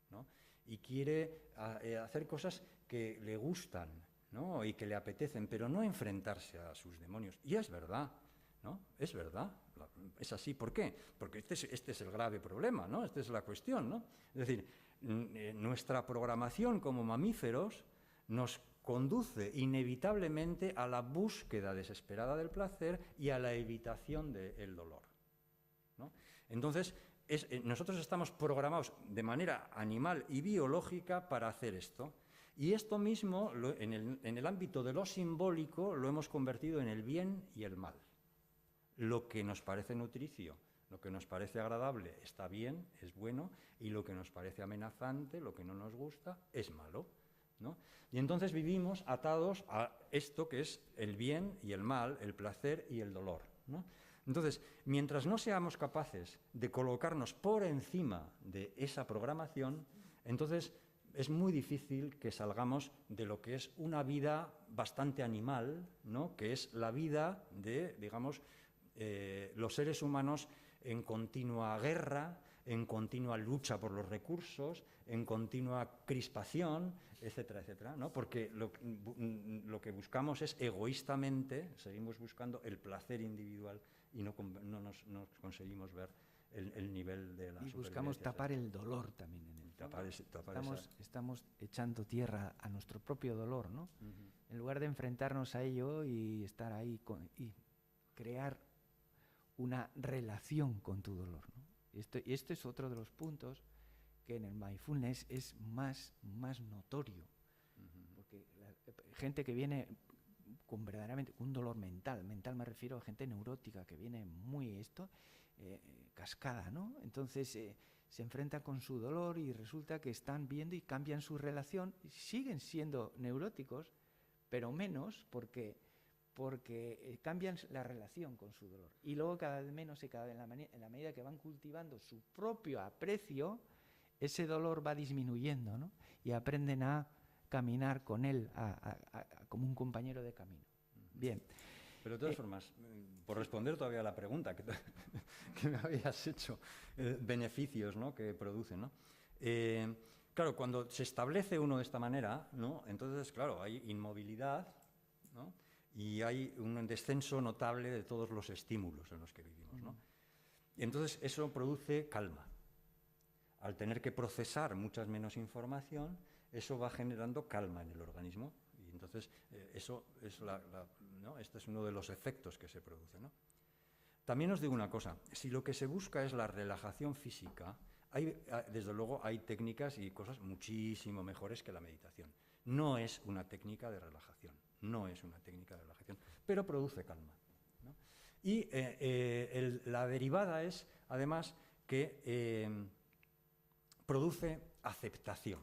¿no? Y quiere hacer cosas que le gustan, ¿no?, y que le apetecen, pero no enfrentarse a sus demonios. Y es verdad, ¿no? Es verdad, es así. ¿Por qué? Porque este es el grave problema, ¿no? Esta es la cuestión, ¿no? Es decir, nuestra programación como mamíferos nos conduce inevitablemente a la búsqueda desesperada del placer y a la evitación del dolor, ¿no? Entonces, nosotros estamos programados de manera animal y biológica para hacer esto. Y esto mismo, en el ámbito de lo simbólico, lo hemos convertido en el bien y el mal. Lo que nos parece nutricio, lo que nos parece agradable, está bien, es bueno, y lo que nos parece amenazante, lo que no nos gusta, es malo, ¿no? Y entonces vivimos atados a esto que es el bien y el mal, el placer y el dolor, ¿no? Entonces, mientras no seamos capaces de colocarnos por encima de esa programación, entonces es muy difícil que salgamos de lo que es una vida bastante animal, ¿no?, que es la vida de, digamos, los seres humanos en continua guerra, en continua lucha por los recursos, en continua crispación, etcétera, etcétera, ¿no? Porque lo que buscamos es egoístamente, seguimos buscando el placer individual y no conseguimos ver el nivel de la y supervivencia. Buscamos tapar el dolor también en él. Estamos echando tierra a nuestro propio dolor, ¿no? En lugar de enfrentarnos a ello y estar ahí y crear una relación con tu dolor, ¿no? Y esto es otro de los puntos que en el mindfulness es más notorio, porque gente que viene con verdaderamente un dolor mental me refiero a gente neurótica que viene muy cascada, ¿no? Entonces se enfrentan con su dolor y resulta que están viendo y cambian su relación, y siguen siendo neuróticos, pero menos porque cambian la relación con su dolor. Y luego cada vez menos y cada vez en la medida que van cultivando su propio aprecio, ese dolor va disminuyendo, ¿no? Y aprenden a caminar con él como un compañero de camino. Bien. Pero de todas formas, por responder todavía a la pregunta que me habías hecho, beneficios, ¿no?, que produce, ¿no? Claro, cuando se establece uno de esta manera, ¿no?, entonces, claro, hay inmovilidad, ¿no?, y hay un descenso notable de todos los estímulos en los que vivimos, ¿no? Y entonces eso produce calma. Al tener que procesar muchas menos información, eso va generando calma en el organismo. Y entonces eso es ¿no? Este es uno de los efectos que se produce, ¿no? También os digo una cosa, si lo que se busca es la relajación física, desde luego hay técnicas y cosas muchísimo mejores que la meditación. No es una técnica de relajación, pero produce calma, ¿no? Y la derivada es, además, que produce aceptación.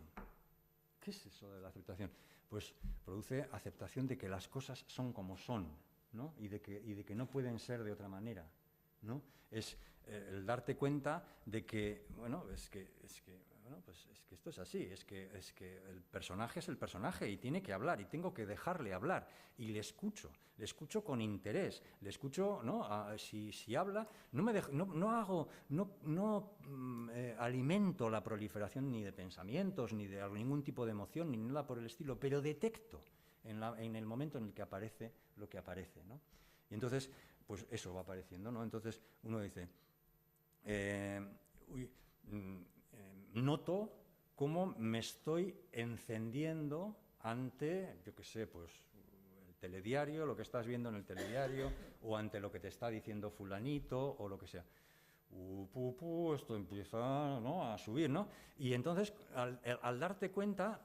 ¿Qué es eso de la aceptación? Pues produce aceptación de que las cosas son como son, ¿no? Y de que no pueden ser de otra manera, ¿no? Es el darte cuenta de que, bueno, es que esto es así, es que el personaje es el personaje y tiene que hablar y tengo que dejarle hablar y le escucho con interés, le escucho, ¿no? Si habla, no alimento la proliferación ni de pensamientos, ni de ningún tipo de emoción, ni nada por el estilo, pero detecto en el momento en el que aparece lo que aparece, ¿no? Y entonces, pues eso va apareciendo, ¿no? Entonces uno dice, noto cómo me estoy encendiendo ante, yo qué sé, pues el telediario, lo que estás viendo en el telediario, o ante lo que te está diciendo fulanito, o lo que sea. Esto empieza, ¿no?, a subir, ¿no? Y entonces, al darte cuenta,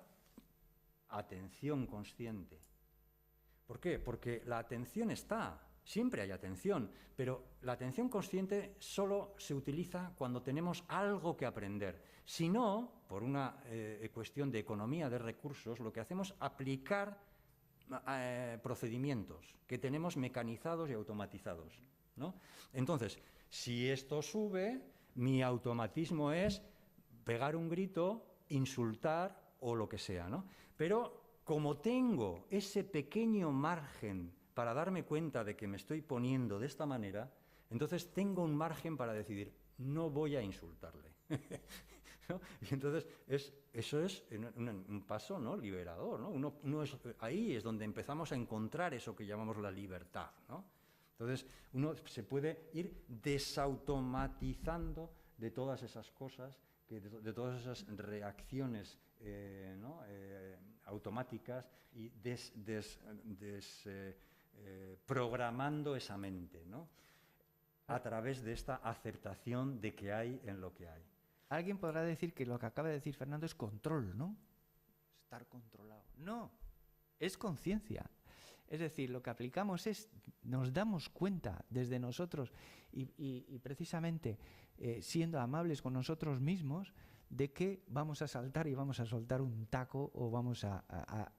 atención consciente. ¿Por qué? Porque la atención está, siempre hay atención, pero la atención consciente solo se utiliza cuando tenemos algo que aprender. Si no, por una cuestión de economía de recursos, lo que hacemos es aplicar procedimientos que tenemos mecanizados y automatizados, ¿no? Entonces, si esto sube, mi automatismo es pegar un grito, insultar o lo que sea, ¿no? Pero como tengo ese pequeño margen para darme cuenta de que me estoy poniendo de esta manera, entonces tengo un margen para decidir, no voy a insultarle. ¿No? Y entonces eso es un paso, ¿no?, liberador, ¿no? Ahí es donde empezamos a encontrar eso que llamamos la libertad, ¿no? Entonces uno se puede ir desautomatizando de todas esas cosas, de todas esas reacciones, ¿no?, automáticas y programando esa mente, ¿no?, a través de esta aceptación de que hay en lo que hay. Alguien podrá decir que lo que acaba de decir Fernando es control, ¿no? Estar controlado. No, es conciencia. Es decir, lo que aplicamos es, nos damos cuenta desde nosotros y precisamente siendo amables con nosotros mismos, de que vamos a saltar y vamos a soltar un taco o vamos a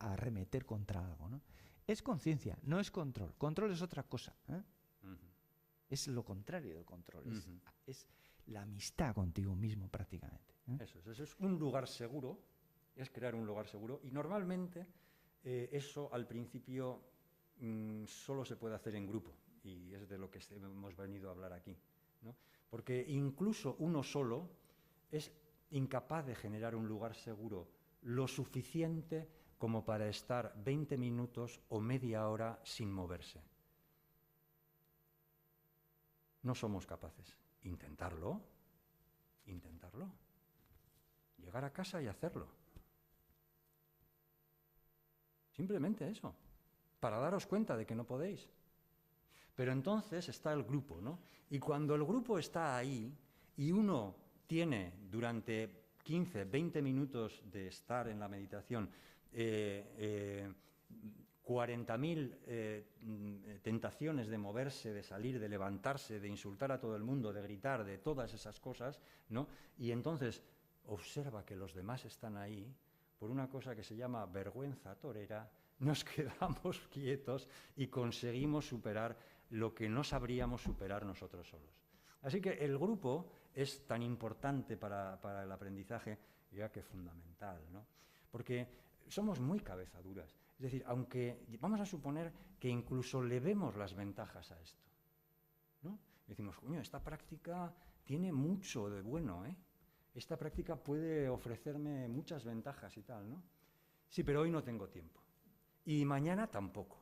arremeter contra algo, ¿no? Es conciencia, no es control. Control es otra cosa, ¿eh? Es lo contrario del control. Es la amistad contigo mismo prácticamente, ¿eh? Eso es un lugar seguro, es crear un lugar seguro y normalmente eso al principio solo se puede hacer en grupo y es de lo que hemos venido a hablar aquí, ¿no? porque incluso uno solo es incapaz de generar un lugar seguro lo suficiente como para estar 20 minutos o media hora sin moverse. No somos capaces. Intentarlo. Llegar a casa y hacerlo. Simplemente eso, para daros cuenta de que no podéis. Pero entonces está el grupo, ¿no? Y cuando el grupo está ahí y uno tiene durante 15, 20 minutos de estar en la meditación 40.000 tentaciones de moverse, de salir, de levantarse, de insultar a todo el mundo, de gritar, de todas esas cosas, ¿no? Y entonces observa que los demás están ahí, por una cosa que se llama vergüenza torera, nos quedamos quietos y conseguimos superar lo que no sabríamos superar nosotros solos. Así que el grupo es tan importante para el aprendizaje, ya que fundamental, ¿no? Porque somos muy cabezaduras. Es decir, aunque vamos a suponer que incluso le vemos las ventajas a esto, ¿no? Decimos, coño, esta práctica tiene mucho de bueno, ¿eh? Esta práctica puede ofrecerme muchas ventajas y tal, ¿no? Sí, pero hoy no tengo tiempo. Y mañana tampoco.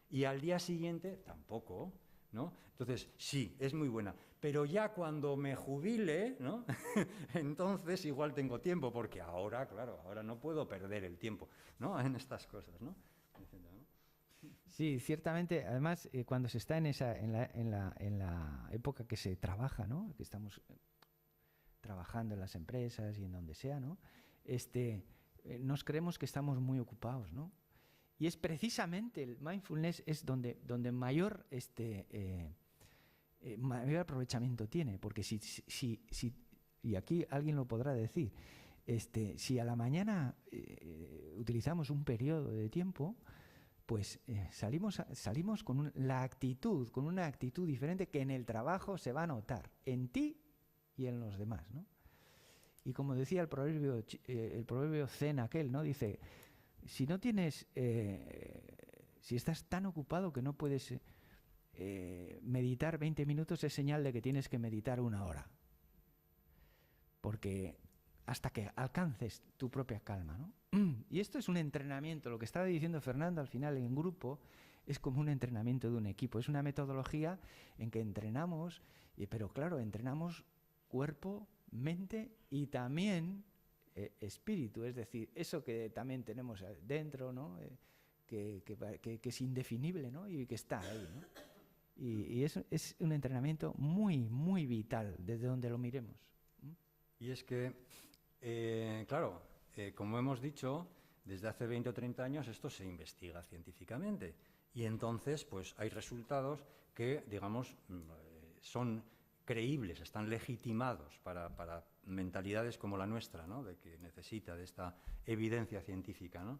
Y al día siguiente tampoco, ¿no? Entonces, sí, es muy buena. Pero ya cuando me jubile, ¿no? Entonces igual tengo tiempo, porque ahora, claro, ahora no puedo perder el tiempo, ¿no? En estas cosas, ¿no? Sí, ciertamente. Además, cuando se está en la época que se trabaja, ¿no? Que estamos trabajando en las empresas y en donde sea, ¿no? Nos creemos que estamos muy ocupados, ¿no? Y es precisamente el mindfulness es donde mayor mayor aprovechamiento tiene, porque si y aquí alguien lo podrá decir, si a la mañana utilizamos un periodo de tiempo, pues salimos con una actitud diferente que en el trabajo se va a notar, en ti y en los demás, ¿no? Y como decía el proverbio zen aquel, ¿no? Dice, si no tienes, si estás tan ocupado que no puedes meditar 20 minutos, es señal de que tienes que meditar 1 hora. Porque hasta que alcances tu propia calma, ¿no? Y esto es un entrenamiento, lo que estaba diciendo Fernando al final en grupo, es como un entrenamiento de un equipo, es una metodología en que entrenamos, pero claro, entrenamos cuerpo, mente y también espíritu, es decir, eso que también tenemos dentro, ¿no? Que es indefinible, ¿no? Y que está ahí, ¿no? Y es un entrenamiento muy, muy vital desde donde lo miremos. Y es que, claro, como hemos dicho, desde hace 20 o 30 años esto se investiga científicamente y entonces pues hay resultados que, digamos, son creíbles, están legitimados para mentalidades como la nuestra, ¿no? De que necesita de esta evidencia científica, ¿no?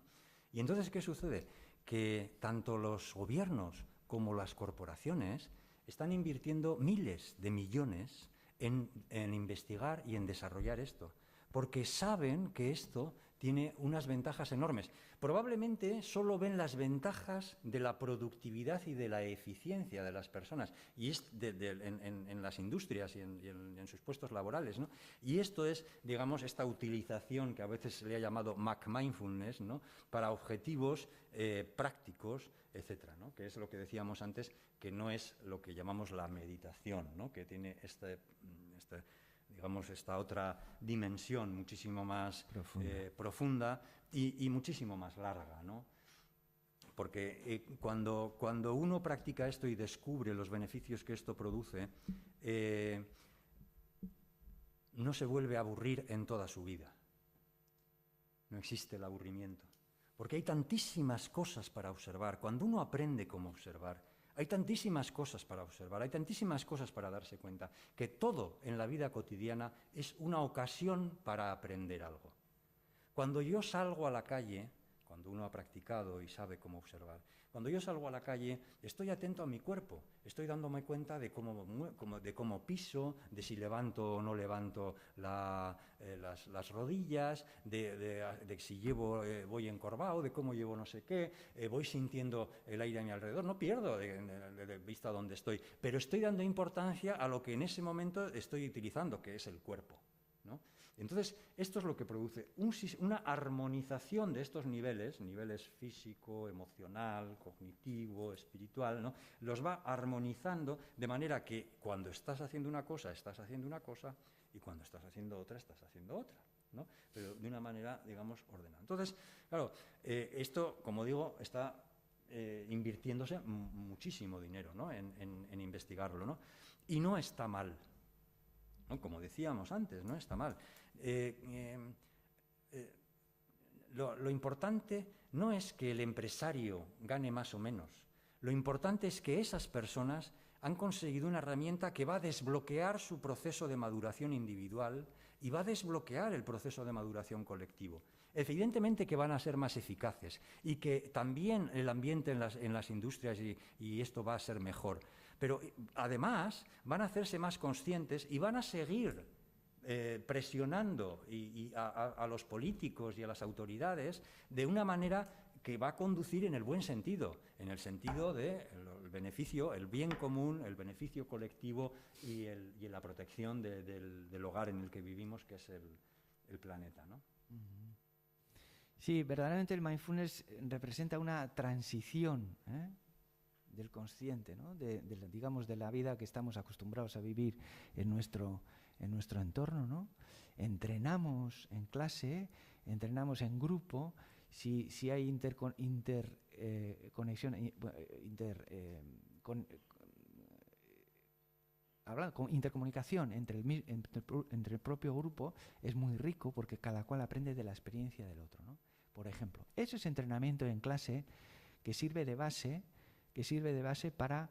Y entonces, ¿qué sucede? Que tanto los gobiernos como las corporaciones están invirtiendo miles de millones en investigar y en desarrollar esto, porque saben que esto tiene unas ventajas enormes. Probablemente solo ven las ventajas de la productividad y de la eficiencia de las personas, y en las industrias y en sus puestos laborales, ¿no? Y esto es, digamos, esta utilización que a veces se le ha llamado mindfulness, ¿no? Para objetivos prácticos, etcétera, ¿no? Que es lo que decíamos antes, que no es lo que llamamos la meditación, ¿no? Que tiene digamos, esta otra dimensión muchísimo más profunda y muchísimo más larga, ¿no? Porque cuando uno practica esto y descubre los beneficios que esto produce, no se vuelve a aburrir en toda su vida. No existe el aburrimiento. Porque hay tantísimas cosas para observar. Cuando uno aprende cómo observar, hay tantísimas cosas para observar, hay tantísimas cosas para darse cuenta, que todo en la vida cotidiana es una ocasión para aprender algo. Cuando yo salgo a la calle, cuando cuando uno ha practicado y sabe cómo observar. Cuando yo salgo a la calle, estoy atento a mi cuerpo, estoy dándome cuenta de cómo piso, de si levanto o no levanto las rodillas, de si voy encorvado, de cómo llevo no sé qué, voy sintiendo el aire a mi alrededor, no pierdo de vista dónde estoy, pero estoy dando importancia a lo que en ese momento estoy utilizando, que es el cuerpo, ¿no? Entonces, esto es lo que produce una armonización de estos niveles físico, emocional, cognitivo, espiritual, ¿no? Los va armonizando de manera que cuando estás haciendo una cosa, y cuando estás haciendo otra, ¿no? Pero de una manera, digamos, ordenada. Entonces, claro, esto, como digo, está invirtiéndose muchísimo dinero, ¿no? en investigarlo, ¿no? Y no está mal, ¿no? Como decíamos antes, no está mal. Lo importante no es que el empresario gane más o menos. Lo importante es que esas personas han conseguido una herramienta que va a desbloquear su proceso de maduración individual y va a desbloquear el proceso de maduración colectivo. Evidentemente que van a ser más eficaces y que también el ambiente en las industrias y esto va a ser mejor. Pero además van a hacerse más conscientes y van a seguir presionando a los políticos y a las autoridades de una manera que va a conducir en el buen sentido, en el sentido del beneficio, el bien común, el beneficio colectivo y la protección del hogar en el que vivimos, que es el planeta, ¿no? Sí, verdaderamente el mindfulness representa una transición, del consciente, ¿no? Digamos, de la vida que estamos acostumbrados a vivir en nuestro entorno, ¿no? Entrenamos en clase, entrenamos en grupo, si hay intercomunicación entre el propio grupo, es muy rico porque cada cual aprende de la experiencia del otro, ¿no? Por ejemplo, eso es entrenamiento en clase que sirve de base para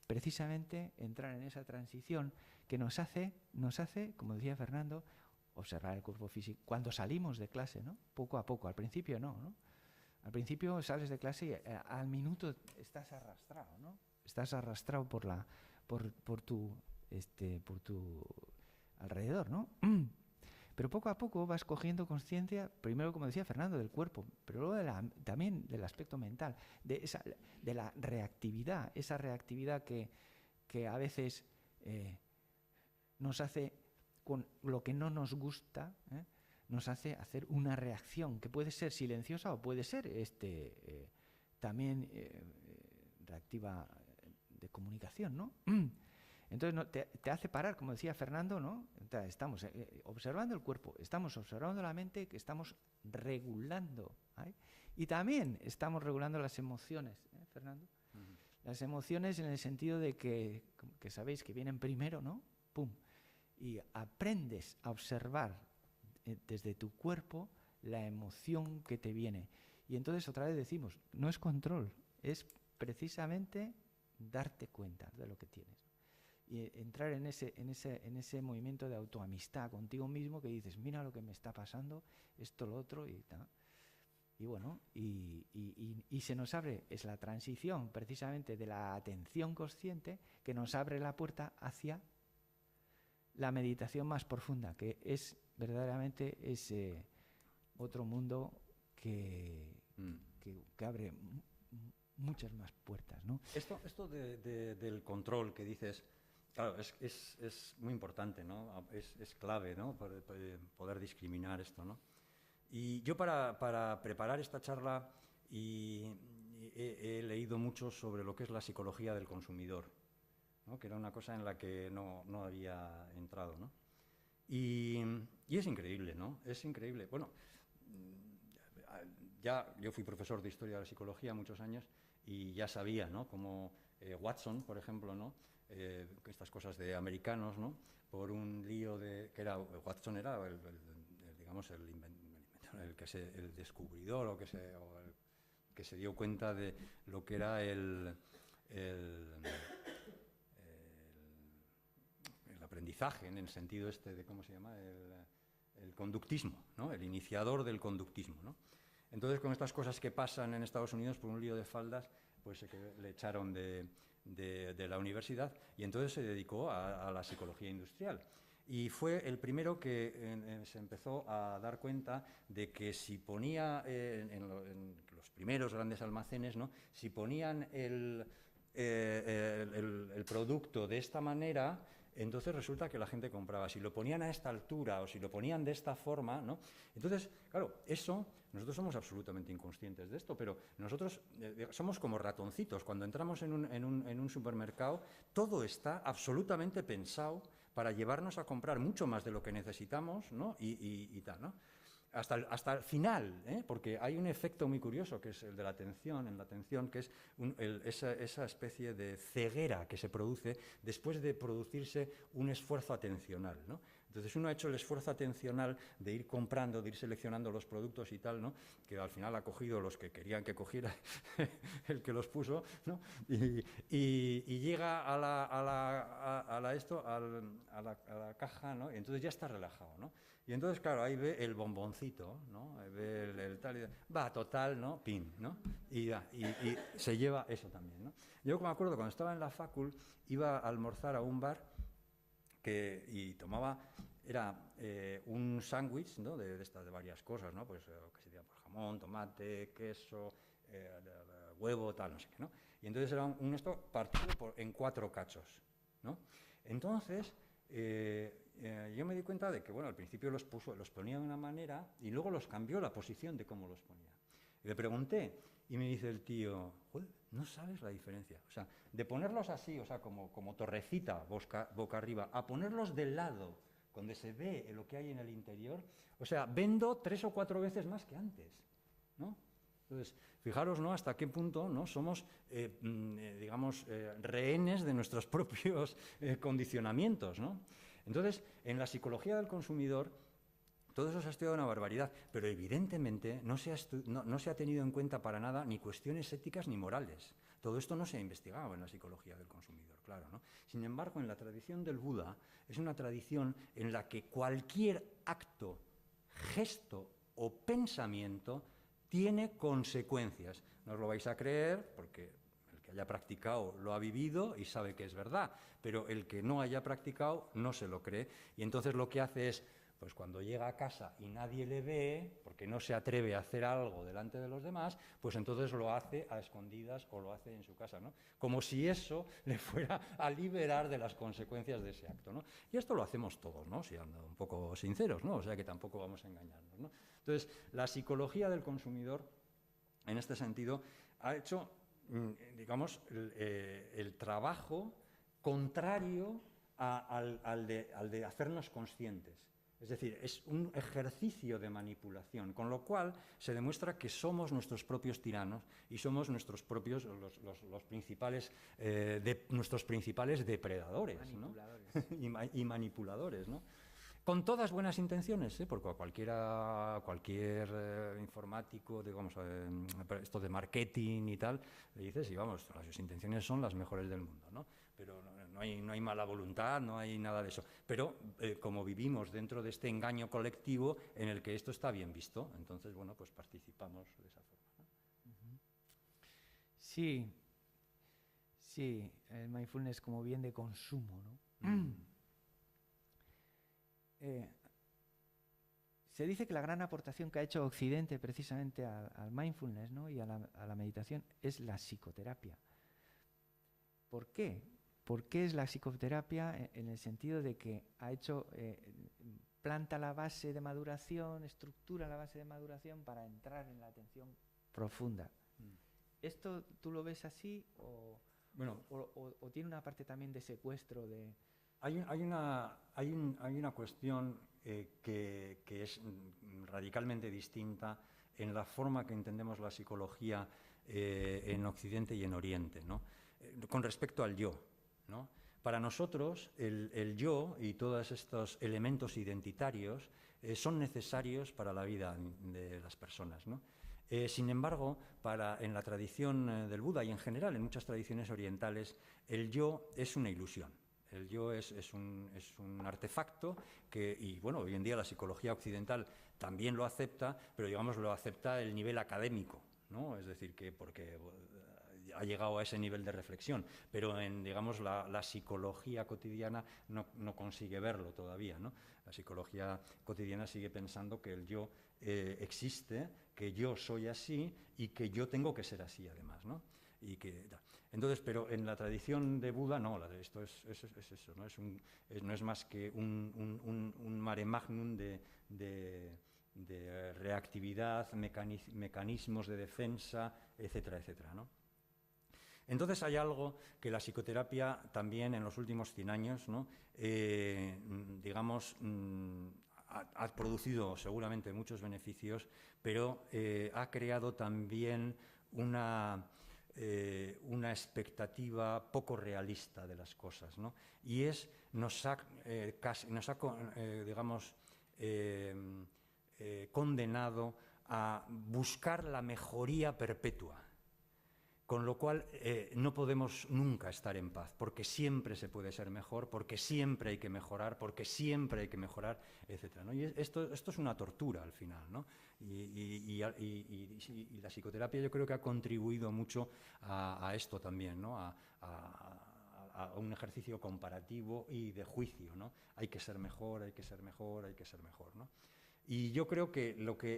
precisamente entrar en esa transición que nos hace, como decía Fernando, observar el cuerpo físico. Cuando salimos de clase, ¿no? Poco a poco, al principio no. Al principio sales de clase y al minuto estás arrastrado, ¿no? Estás arrastrado por tu alrededor, ¿no? Pero poco a poco vas cogiendo conciencia, primero, como decía Fernando, del cuerpo, pero luego también del aspecto mental, de la reactividad, esa reactividad que a veces nos hace, con lo que no nos gusta, nos hace hacer una reacción que puede ser silenciosa o puede ser también reactiva de comunicación, ¿no? Entonces te hace parar, como decía Fernando, ¿no? Estamos observando el cuerpo, estamos observando la mente, que estamos regulando, ¿eh? Y también estamos regulando las emociones, Fernando. Uh-huh. Las emociones en el sentido de que sabéis que vienen primero, ¿no? ¡Pum! Y aprendes a observar desde tu cuerpo la emoción que te viene. Y entonces otra vez decimos, no es control, es precisamente darte cuenta de lo que tienes. Y entrar en ese movimiento de autoamistad contigo mismo, que dices, mira lo que me está pasando, esto, lo otro, y tal. Y bueno, y se nos abre, es la transición precisamente de la atención consciente que nos abre la puerta hacia la meditación más profunda, que es verdaderamente ese otro mundo que abre muchas más puertas, ¿no? Esto del control que dices, claro, es muy importante, ¿no? Es clave, ¿no? Para poder discriminar esto, ¿no? Y yo para preparar esta charla he leído mucho sobre lo que es la psicología del consumidor, ¿no? Que era una cosa en la que no había entrado, ¿no? Y es increíble, ¿no? Es increíble. Bueno, ya yo fui profesor de Historia de la Psicología muchos años y ya sabía, ¿no? Como Watson, por ejemplo, ¿no? Estas cosas de americanos, ¿no? Por un lío que era... Watson era digamos, el descubridor o el que se dio cuenta de lo que era el aprendizaje, en el sentido de, ¿cómo se llama? El conductismo, ¿no? El iniciador del conductismo, ¿no? Entonces, con estas cosas que pasan en Estados Unidos por un lío de faldas, pues le echaron de la universidad y entonces se dedicó a la psicología industrial. Y fue el primero que se empezó a dar cuenta de que si ponía en los primeros grandes almacenes, ¿no?, si ponían el producto de esta manera, entonces resulta que la gente compraba. Si lo ponían a esta altura o si lo ponían de esta forma, ¿no? Entonces, claro, eso, nosotros somos absolutamente inconscientes de esto, pero nosotros somos como ratoncitos. Cuando entramos en un supermercado, todo está absolutamente pensado para llevarnos a comprar mucho más de lo que necesitamos, ¿no? y tal, ¿no? Hasta el final, porque hay un efecto muy curioso que es el de la atención, en la atención, que es esa especie de ceguera que se produce después de producirse un esfuerzo atencional, ¿no? Entonces uno ha hecho el esfuerzo atencional de ir comprando, de ir seleccionando los productos y tal, ¿no?, que al final ha cogido los que querían que cogiera el que los puso, ¿no?, y llega a la caja, ¿no?, y entonces ya está relajado, ¿no? Y entonces, claro, ahí ve el bomboncito, ¿no?, ve el tal, y va, total, ¿no?, pin, ¿no?, y se lleva eso también, ¿no? Yo me acuerdo, cuando estaba en la facul, iba a almorzar a un bar y tomaba, era un sándwich, ¿no?, de varias cosas, ¿no?, pues que sería por jamón, tomate, queso, huevo, tal, no sé qué, ¿no? Y entonces era esto partido en 4 cachos, ¿no? Entonces, yo me di cuenta de que, bueno, al principio los ponía de una manera y luego los cambió la posición de cómo los ponía. Y le pregunté y me dice el tío, joder, no sabes la diferencia. O sea, de ponerlos así, o sea, como torrecita, boca arriba, a ponerlos del lado, donde se ve lo que hay en el interior, o sea, vendo 3 o 4 veces más que antes, ¿no? Entonces, fijaros, ¿no?, hasta qué punto, ¿no?, somos, digamos, rehenes de nuestros propios condicionamientos, ¿no? Entonces, en la psicología del consumidor, todo eso se ha estudiado una barbaridad, pero evidentemente no se ha tenido en cuenta para nada ni cuestiones éticas ni morales. Todo esto no se ha investigado en la psicología del consumidor, claro, ¿no? Sin embargo, en la tradición del Buda, es una tradición en la que cualquier acto, gesto o pensamiento tiene consecuencias. No os lo vais a creer, porque el que haya practicado lo ha vivido y sabe que es verdad, pero el que no haya practicado no se lo cree. Y entonces lo que hace es, pues cuando llega a casa y nadie le ve, porque no se atreve a hacer algo delante de los demás, pues entonces lo hace a escondidas o lo hace en su casa, ¿no? Como si eso le fuera a liberar de las consecuencias de ese acto, ¿no? Y esto lo hacemos todos, ¿no?, siendo un poco sinceros, ¿no? O sea que tampoco vamos a engañarnos, ¿no? Entonces, la psicología del consumidor, en este sentido, ha hecho, digamos, el trabajo contrario al de hacernos conscientes. Es decir, es un ejercicio de manipulación, con lo cual se demuestra que somos nuestros propios tiranos y somos nuestros propios, los principales, nuestros principales depredadores, manipuladores, ¿no? y manipuladores, ¿no? Con todas buenas intenciones, porque cualquier informático, digamos, esto de marketing y tal, le dices, y vamos, las intenciones son las mejores del mundo, ¿no? Pero no hay mala voluntad, no hay nada de eso. Pero como vivimos dentro de este engaño colectivo en el que esto está bien visto, entonces, bueno, pues participamos de esa forma, ¿no? Sí, el mindfulness como bien de consumo, ¿no? Se dice que la gran aportación que ha hecho Occidente precisamente al mindfulness, ¿no?, y a la meditación es la psicoterapia. ¿Por qué? ¿Por qué es la psicoterapia? En el sentido de que ha hecho, planta la base de maduración, estructura la base de maduración para entrar en la atención profunda. ¿Esto tú lo ves así o tiene una parte también de secuestro de...? Hay una cuestión que es radicalmente distinta en la forma que entendemos la psicología en Occidente y en Oriente, ¿no? Con respecto al yo, ¿no? Para nosotros, el yo y todos estos elementos identitarios son necesarios para la vida de las personas, ¿no? Sin embargo, en la tradición del Buda y en general en muchas tradiciones orientales, el yo es una ilusión. El yo es un artefacto que, y bueno, hoy en día la psicología occidental también lo acepta, pero digamos lo acepta el nivel académico, ¿no? Es decir, que porque ha llegado a ese nivel de reflexión, pero en, digamos, la psicología cotidiana no consigue verlo todavía, ¿no? La psicología cotidiana sigue pensando que el yo existe, que yo soy así y que yo tengo que ser así además, ¿no? Y que, entonces, pero en la tradición de Buda, no, esto es eso, ¿no? No es más que un mare magnum de reactividad, mecanismos de defensa, etcétera, etcétera, ¿no? Entonces hay algo que la psicoterapia también en los últimos 100 años, ¿no? Digamos, ha producido seguramente muchos beneficios, pero ha creado también una expectativa poco realista de las cosas, ¿no? Y nos ha digamos, condenado a buscar la mejoría perpetua. Con lo cual no podemos nunca estar en paz, porque siempre se puede ser mejor, porque siempre hay que mejorar, porque siempre hay que mejorar, etc., ¿no? Y esto es una tortura al final, ¿no? Y la psicoterapia yo creo que ha contribuido mucho a esto también, ¿no? A un ejercicio comparativo y de juicio, ¿no? Hay que ser mejor, hay que ser mejor, hay que ser mejor, ¿no? Y yo creo que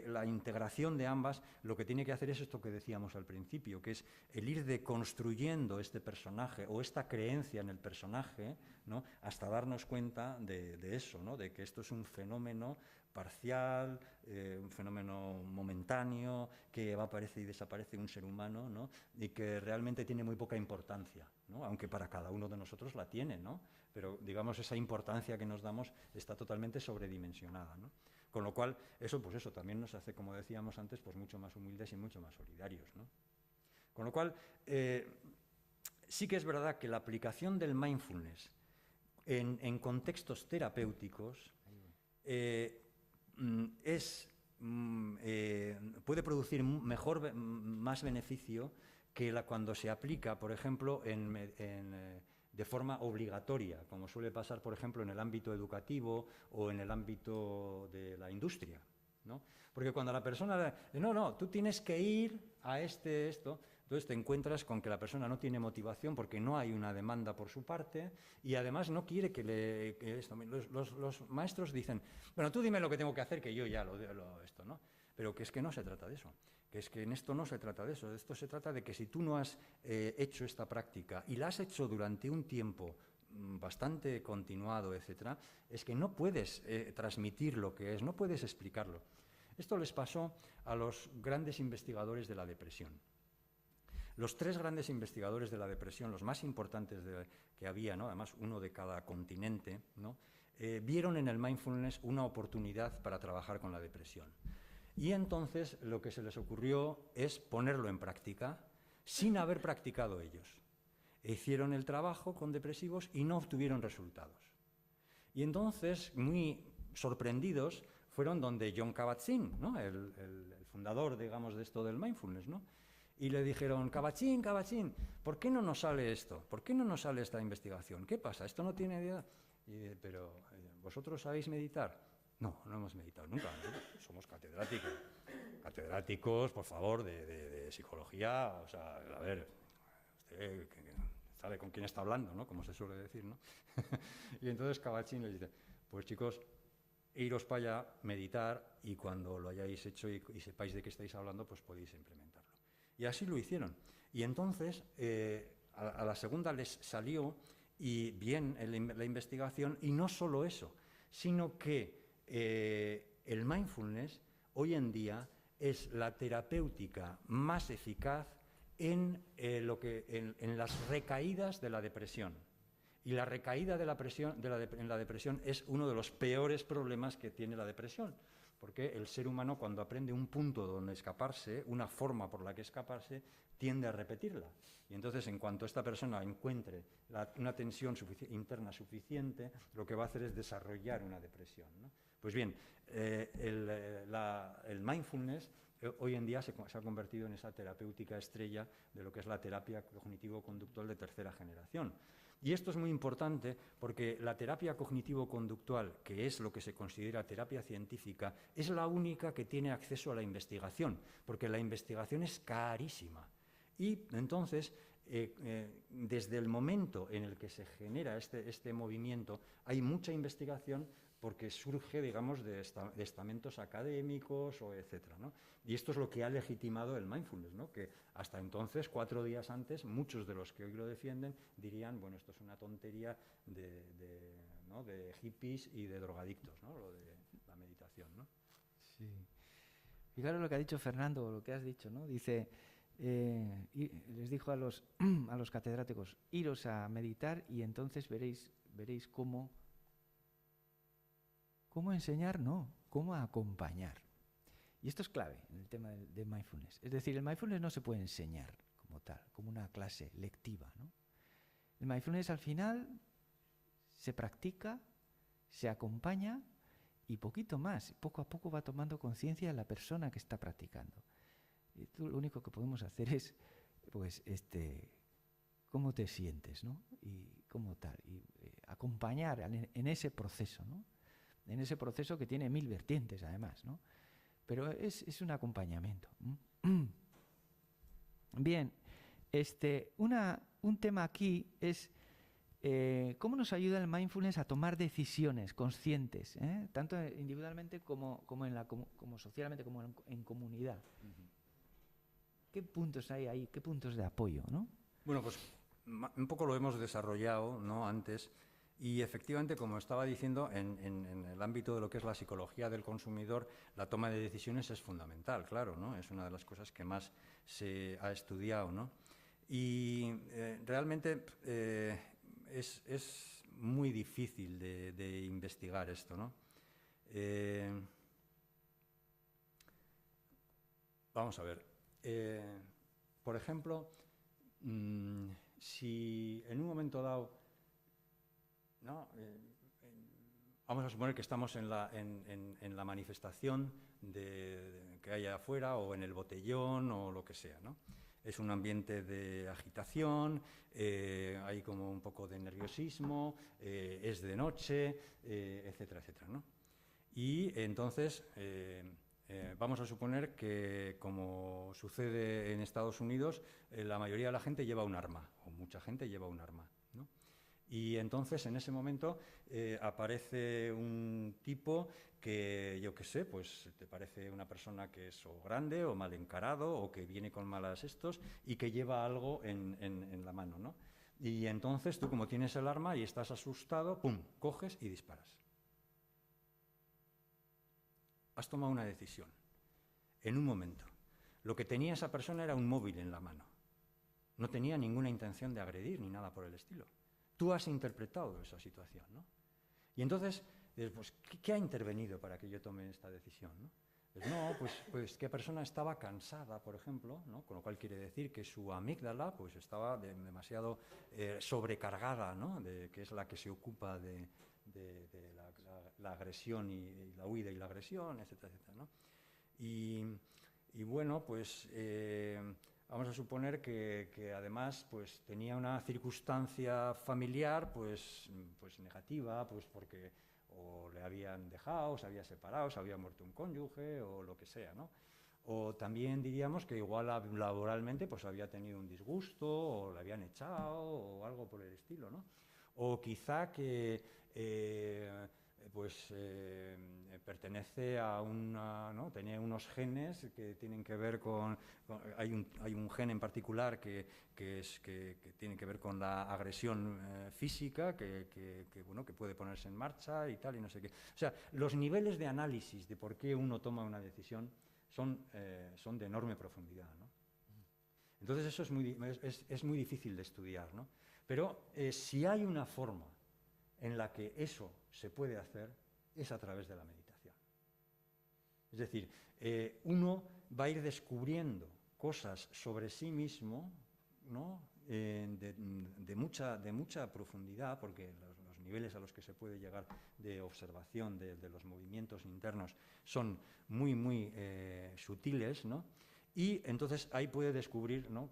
la integración de ambas lo que tiene que hacer es esto que decíamos al principio, que es el ir deconstruyendo este personaje o esta creencia en el personaje, ¿no? Hasta darnos cuenta de eso, ¿no? De que esto es un fenómeno parcial, un fenómeno momentáneo, que aparece y desaparece un ser humano, ¿no? Y que realmente tiene muy poca importancia, ¿no? Aunque para cada uno de nosotros la tiene, ¿no? Pero digamos esa importancia que nos damos está totalmente sobredimensionada, ¿no? Con lo cual, eso también nos hace, como decíamos antes, pues mucho más humildes y mucho más solidarios, ¿no? Con lo cual, sí que es verdad que la aplicación del mindfulness en contextos terapéuticos puede producir más beneficio que cuando se aplica, por ejemplo, de forma obligatoria, como suele pasar, por ejemplo, en el ámbito educativo o en el ámbito de la industria, ¿no? Porque cuando la persona no, tú tienes que ir a esto, entonces te encuentras con que la persona no tiene motivación porque no hay una demanda por su parte y además no quiere que esto. Los maestros dicen, bueno, tú dime lo que tengo que hacer, que yo ya esto, ¿no? Pero que es que no se trata de eso. Que es que en esto no se trata de eso, esto se trata de que si tú no has hecho esta práctica y la has hecho durante un tiempo bastante continuado, etcétera, es que no puedes transmitir lo que es, no puedes explicarlo. Esto les pasó a los grandes investigadores de la depresión. Los 3 grandes investigadores de la depresión, los más importantes que había, ¿no? Además uno de cada continente, ¿no? Vieron en el mindfulness una oportunidad para trabajar con la depresión. Y entonces lo que se les ocurrió es ponerlo en práctica sin haber practicado ellos. Hicieron el trabajo con depresivos y no obtuvieron resultados. Y entonces, muy sorprendidos, fueron donde Jon Kabat-Zinn, ¿no? el fundador, digamos, de esto del mindfulness, ¿no? Y le dijeron, Kabat-Zinn, ¿por qué no nos sale esto? ¿Por qué no nos sale esta investigación? ¿Qué pasa? ¿Esto no tiene idea? Pero, ¿vosotros sabéis meditar? No hemos meditado nunca, ¿no? Somos catedráticos, por favor, de psicología. O sea, a ver, usted sabe con quién está hablando, ¿no? Como se suele decir, ¿no? Y entonces Kabat-Zinn les dice, pues chicos, iros para allá, meditar, y cuando lo hayáis hecho y sepáis de qué estáis hablando, pues podéis implementarlo. Y así lo hicieron. Y entonces, a la segunda les salió y bien la investigación, y no solo eso, sino que el mindfulness hoy en día es la terapéutica más eficaz en las recaídas de la depresión. Y la recaída de en la depresión es uno de los peores problemas que tiene la depresión, porque el ser humano, cuando aprende un punto donde escaparse, una forma por la que escaparse, tiende a repetirla. Y entonces, en cuanto esta persona encuentre una tensión interna suficiente, lo que va a hacer es desarrollar una depresión, ¿no? Pues bien, el mindfulness hoy en día se ha convertido en esa terapéutica estrella de lo que es la terapia cognitivo-conductual de tercera generación. Y esto es muy importante porque la terapia cognitivo-conductual, que es lo que se considera terapia científica, es la única que tiene acceso a la investigación, porque la investigación es carísima. Y entonces, desde el momento en el que se genera este movimiento, hay mucha investigación porque surge, digamos, de estamentos académicos, o etcétera, ¿no? Y esto es lo que ha legitimado el mindfulness, ¿no? Que hasta entonces, 4 días antes, muchos de los que hoy lo defienden dirían, bueno, esto es una tontería de hippies y de drogadictos, ¿no? Lo de la meditación, ¿no? Sí. Y claro lo que ha dicho Fernando, lo que has dicho, ¿no? Dice, les dijo a los catedráticos, iros a meditar y entonces veréis cómo enseñar, no, cómo acompañar. Y esto es clave en el tema de mindfulness. Es decir, el mindfulness no se puede enseñar como tal, como una clase lectiva, ¿no? El mindfulness al final se practica, se acompaña y poquito más. Poco a poco va tomando conciencia de la persona que está practicando. Y tú lo único que podemos hacer es, pues, cómo te sientes, ¿no? Y cómo tal. Y acompañar en ese proceso, ¿no? En ese proceso que tiene 1000 vertientes, además, ¿no? Pero es un acompañamiento. Bien, un tema aquí es cómo nos ayuda el mindfulness a tomar decisiones conscientes, tanto individualmente como socialmente, como en comunidad. ¿Qué puntos hay ahí? ¿Qué puntos de apoyo, no? Bueno, pues un poco lo hemos desarrollado, ¿no?, antes. Y efectivamente, como estaba diciendo, en el ámbito de lo que es la psicología del consumidor, la toma de decisiones es fundamental, claro, ¿no? Es una de las cosas que más se ha estudiado, ¿no? Y realmente es muy difícil de investigar esto, ¿no? Vamos a ver. Por ejemplo, si en un momento dado, ¿no? Vamos a suponer que estamos en la manifestación que hay afuera, o en el botellón, o lo que sea, ¿no? Es un ambiente de agitación, hay como un poco de nerviosismo, es de noche, etcétera, etcétera, ¿no? Y entonces vamos a suponer que, como sucede en Estados Unidos, la mayoría de la gente lleva un arma, o mucha gente lleva un arma, ¿no? Y entonces, en ese momento, aparece un tipo que, yo qué sé, pues te parece una persona que es o grande o mal encarado, o que viene con malas y que lleva algo en la mano, ¿no? Y entonces tú, como tienes el arma y estás asustado, ¡pum!, coges y disparas. Has tomado una decisión, en un momento. Lo que tenía esa persona era un móvil en la mano. No tenía ninguna intención de agredir ni nada por el estilo. Tú has interpretado esa situación, ¿no? Y entonces, pues, ¿qué ha intervenido para que yo tome esta decisión, ¿no? Pues que la persona estaba cansada, por ejemplo, ¿no? Con lo cual quiere decir que su amígdala pues estaba demasiado sobrecargada, ¿no? Que es la que se ocupa de la agresión y la huida y la agresión, etcétera, etcétera, ¿no? Y bueno, pues vamos a suponer que además pues tenía una circunstancia familiar pues negativa, pues porque o le habían dejado, se había separado, se había muerto un cónyuge, o lo que sea, ¿no? O también diríamos que igual laboralmente pues había tenido un disgusto, o le habían echado, o algo por el estilo, ¿no? O quizá que pertenece a ¿no? Tenía unos genes que tienen que ver hay un gen en particular que tiene que ver con la agresión física, que puede ponerse en marcha y tal, y no sé qué. O sea, los niveles de análisis de por qué uno toma una decisión son de enorme profundidad, ¿no? Entonces eso es muy difícil de estudiar, ¿no? Pero si hay una forma en la que eso se puede hacer, es a través de la meditación. Es decir, uno va a ir descubriendo cosas sobre sí mismo, ¿no? de mucha profundidad, porque los niveles a los que se puede llegar de observación de los movimientos internos son muy, muy sutiles, ¿no? Y entonces ahí puede descubrir, ¿no?,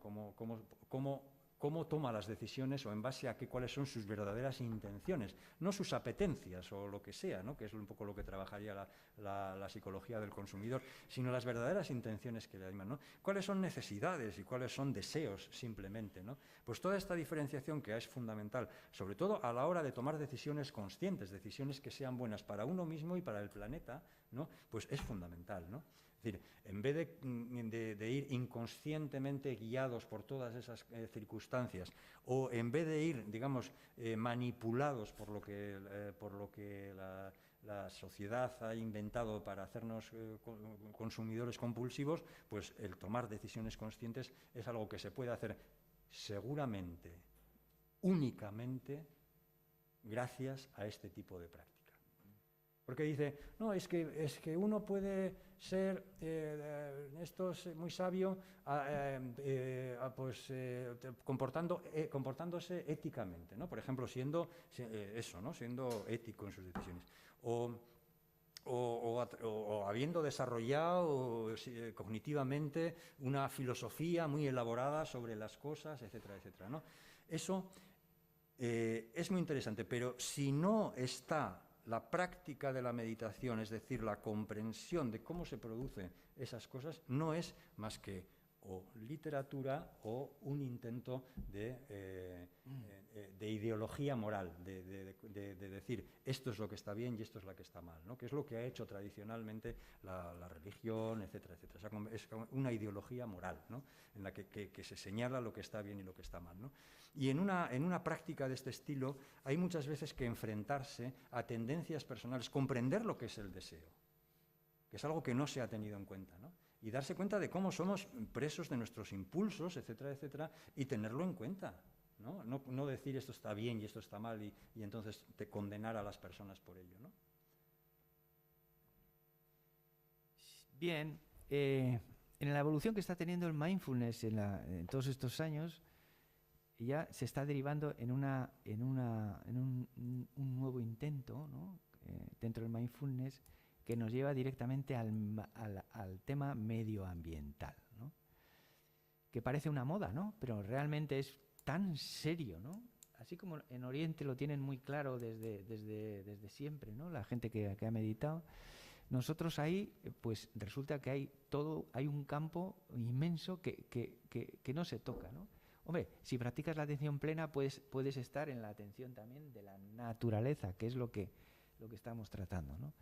cómo toma las decisiones o en base a cuáles son sus verdaderas intenciones, no sus apetencias o lo que sea, ¿no?, que es un poco lo que trabajaría la psicología del consumidor, sino las verdaderas intenciones que le animan, ¿no? Cuáles son necesidades y cuáles son deseos simplemente, ¿no? Pues toda esta diferenciación que es fundamental, sobre todo a la hora de tomar decisiones conscientes, decisiones que sean buenas para uno mismo y para el planeta, ¿no?, pues es fundamental, ¿no? Es decir, en vez de ir inconscientemente guiados por todas esas circunstancias, o en vez de ir, digamos, manipulados por lo que la sociedad ha inventado para hacernos consumidores compulsivos, pues el tomar decisiones conscientes es algo que se puede hacer seguramente, únicamente, gracias a este tipo de práctica. Porque dice, no, es que uno puede ser, esto es muy sabio, pues comportándose éticamente, ¿no? Por ejemplo, siendo ético en sus decisiones. O habiendo desarrollado cognitivamente una filosofía muy elaborada sobre las cosas, etcétera, etcétera, ¿no? Eso es muy interesante, pero si no está la práctica de la meditación, es decir, la comprensión de cómo se producen esas cosas, no es más que o literatura o un intento de ideología moral, de decir esto es lo que está bien y esto es lo que está mal, ¿no? Que es lo que ha hecho tradicionalmente la religión, etcétera, etcétera. O sea, es una ideología moral, ¿no?, en la que se señala lo que está bien y lo que está mal, ¿no? Y en una práctica de este estilo hay muchas veces que enfrentarse a tendencias personales, comprender lo que es el deseo, que es algo que no se ha tenido en cuenta, ¿no? Y darse cuenta de cómo somos presos de nuestros impulsos, etcétera, etcétera, y tenerlo en cuenta, ¿no? No decir esto está bien y esto está mal y entonces te condenar a las personas por ello, ¿no? Bien, en la evolución que está teniendo el mindfulness en todos estos años, ya se está derivando en un nuevo intento, ¿no?, dentro del mindfulness, que nos lleva directamente al tema medioambiental, ¿no?, que parece una moda, ¿no?, pero realmente es tan serio, ¿no? Así como en Oriente lo tienen muy claro desde siempre, ¿no?, la gente que ha meditado. Nosotros ahí, pues resulta que hay un campo inmenso que no se toca, ¿no? Hombre, si practicas la atención plena, puedes estar en la atención también de la naturaleza, que es lo que estamos tratando, ¿no?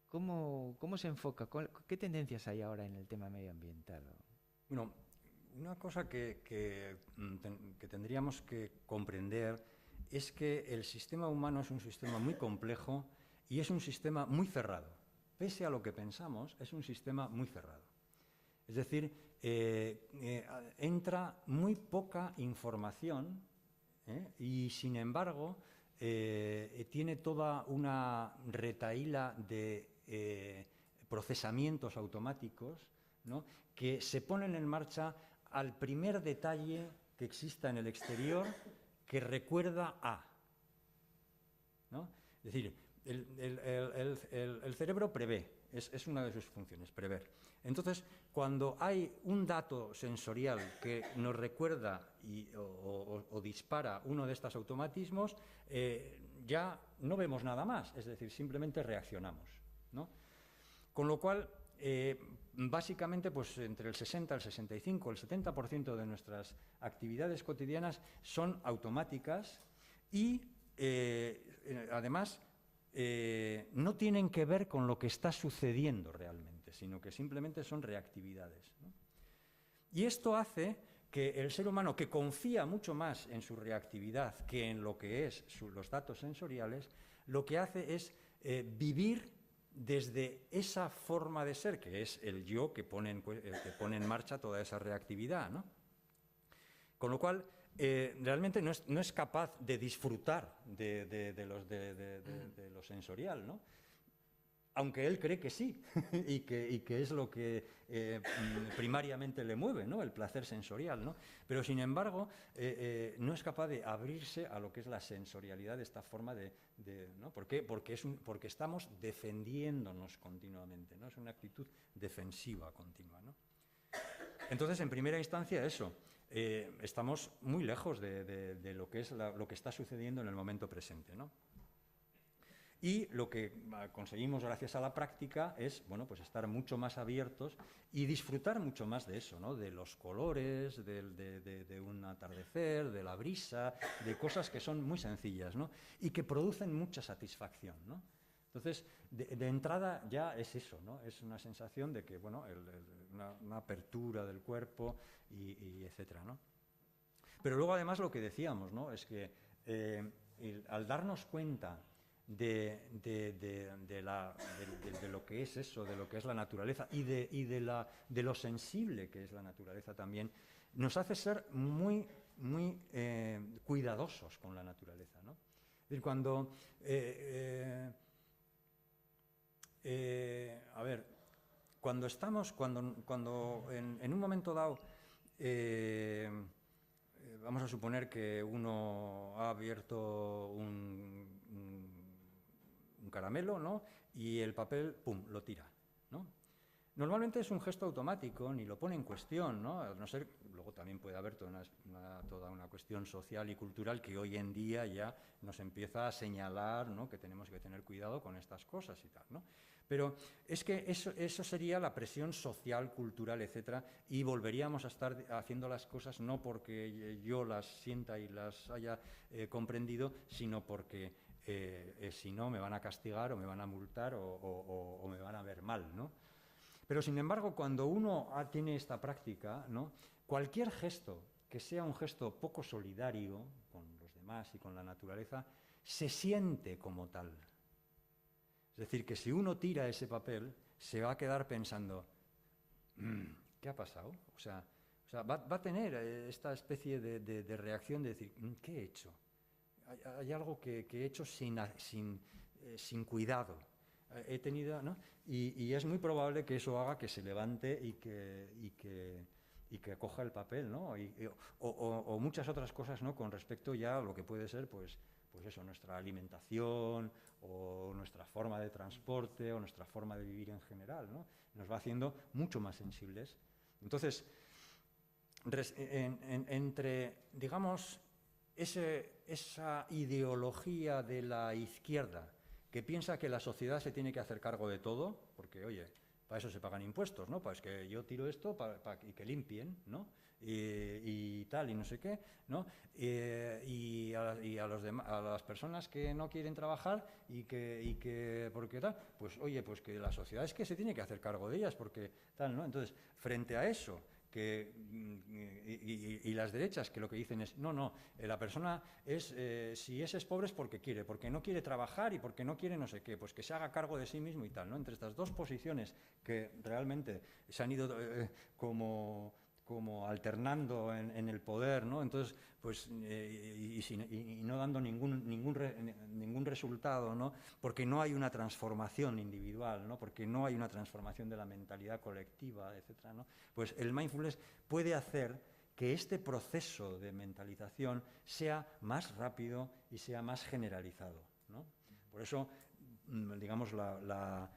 ¿Cómo se enfoca? ¿Qué tendencias hay ahora en el tema medioambiental? Bueno, una cosa que tendríamos que comprender es que el sistema humano es un sistema muy complejo y es un sistema muy cerrado. Pese a lo que pensamos, es un sistema muy cerrado. Es decir, entra muy poca información y, sin embargo, tiene toda una retahíla de procesamientos automáticos, ¿no?, que se ponen en marcha al primer detalle que exista en el exterior que recuerda a, ¿no? Es decir, el cerebro prevé, es una de sus funciones, prever. Entonces, cuando hay un dato sensorial que nos recuerda o dispara uno de estos automatismos, ya no vemos nada más, es decir, simplemente reaccionamos, ¿no? Con lo cual, básicamente, pues entre el 60, el 65, el 70% de nuestras actividades cotidianas son automáticas y, además, no tienen que ver con lo que está sucediendo realmente, sino que simplemente son reactividades, ¿no? Y esto hace que el ser humano, que confía mucho más en su reactividad que en lo que es los datos sensoriales, lo que hace es vivir desde esa forma de ser, que es el yo que pone en marcha toda esa reactividad, ¿no? Con lo cual, realmente no es capaz de disfrutar de lo sensorial, ¿no? aunque él cree que sí, y que es lo que primariamente le mueve, ¿no? El placer sensorial, ¿no? Pero, sin embargo, no es capaz de abrirse a lo que es la sensorialidad de esta forma ¿no? ¿Por qué? Porque estamos defendiéndonos continuamente, ¿no? Es una actitud defensiva continua, ¿no? Entonces, en primera instancia, eso. Estamos muy lejos de lo que es lo que está sucediendo en el momento presente, ¿no? Y lo que conseguimos gracias a la práctica es, bueno, pues estar mucho más abiertos y disfrutar mucho más de eso, ¿no? De los colores, de un atardecer, de la brisa, de cosas que son muy sencillas, ¿no? Y que producen mucha satisfacción, ¿no? Entonces, de entrada ya es eso, ¿no? Es una sensación de que, bueno, una apertura del cuerpo y etcétera, ¿no? Pero luego, además, lo que decíamos, ¿no? Es que al darnos cuenta de lo que es eso, de lo que es la naturaleza y de lo sensible que es la naturaleza también, nos hace ser muy, muy cuidadosos con la naturaleza, ¿no? Es decir, cuando... a ver, cuando en un momento dado, vamos a suponer que uno ha abierto un caramelo, ¿no? Y el papel, ¡pum!, lo tira, ¿no? Normalmente es un gesto automático, ni lo pone en cuestión, ¿no? A no ser, luego también puede haber toda una cuestión social y cultural que hoy en día ya nos empieza a señalar, ¿no? Que tenemos que tener cuidado con estas cosas y tal, ¿no? Pero es que eso sería la presión social, cultural, etcétera, y volveríamos a estar haciendo las cosas no porque yo las sienta y las haya comprendido, sino porque si no me van a castigar o me van a multar o me van a ver mal, ¿no? Pero, sin embargo, cuando uno tiene esta práctica, ¿no? Cualquier gesto que sea un gesto poco solidario con los demás y con la naturaleza, se siente como tal. Es decir, que si uno tira ese papel, se va a quedar pensando, ¿qué ha pasado? O sea va a tener esta especie de reacción de decir, ¿qué he hecho? Hay algo que he hecho sin cuidado. He tenido, ¿no? Y es muy probable que eso haga que se levante y que coja el papel, ¿no? O muchas otras cosas, ¿no? Con respecto ya a lo que puede ser, pues eso, nuestra alimentación o nuestra forma de transporte o nuestra forma de vivir en general, ¿no? Nos va haciendo mucho más sensibles. Entonces, entre, digamos, esa ideología de la izquierda que piensa que la sociedad se tiene que hacer cargo de todo, porque, oye, para eso se pagan impuestos, ¿no? Pues que yo tiro esto y que limpien, ¿no? Y tal, y no sé qué, ¿no? Y a las personas que no quieren trabajar y que porque tal, pues oye, pues que la sociedad es que se tiene que hacer cargo de ellas, porque tal, ¿no? Entonces, frente a eso, y las derechas que lo que dicen es, no, la persona si es pobre es porque no quiere trabajar y porque no quiere no sé qué, pues que se haga cargo de sí mismo y tal, ¿no? Entre estas dos posiciones que realmente se han ido como alternando en el poder, ¿no? Entonces, pues, y no dando ningún resultado, ¿no? Porque no hay una transformación individual, ¿no? Porque no hay una transformación de la mentalidad colectiva, etcétera, ¿no? Pues el mindfulness puede hacer que este proceso de mentalización sea más rápido y sea más generalizado, ¿no? Por eso, digamos, la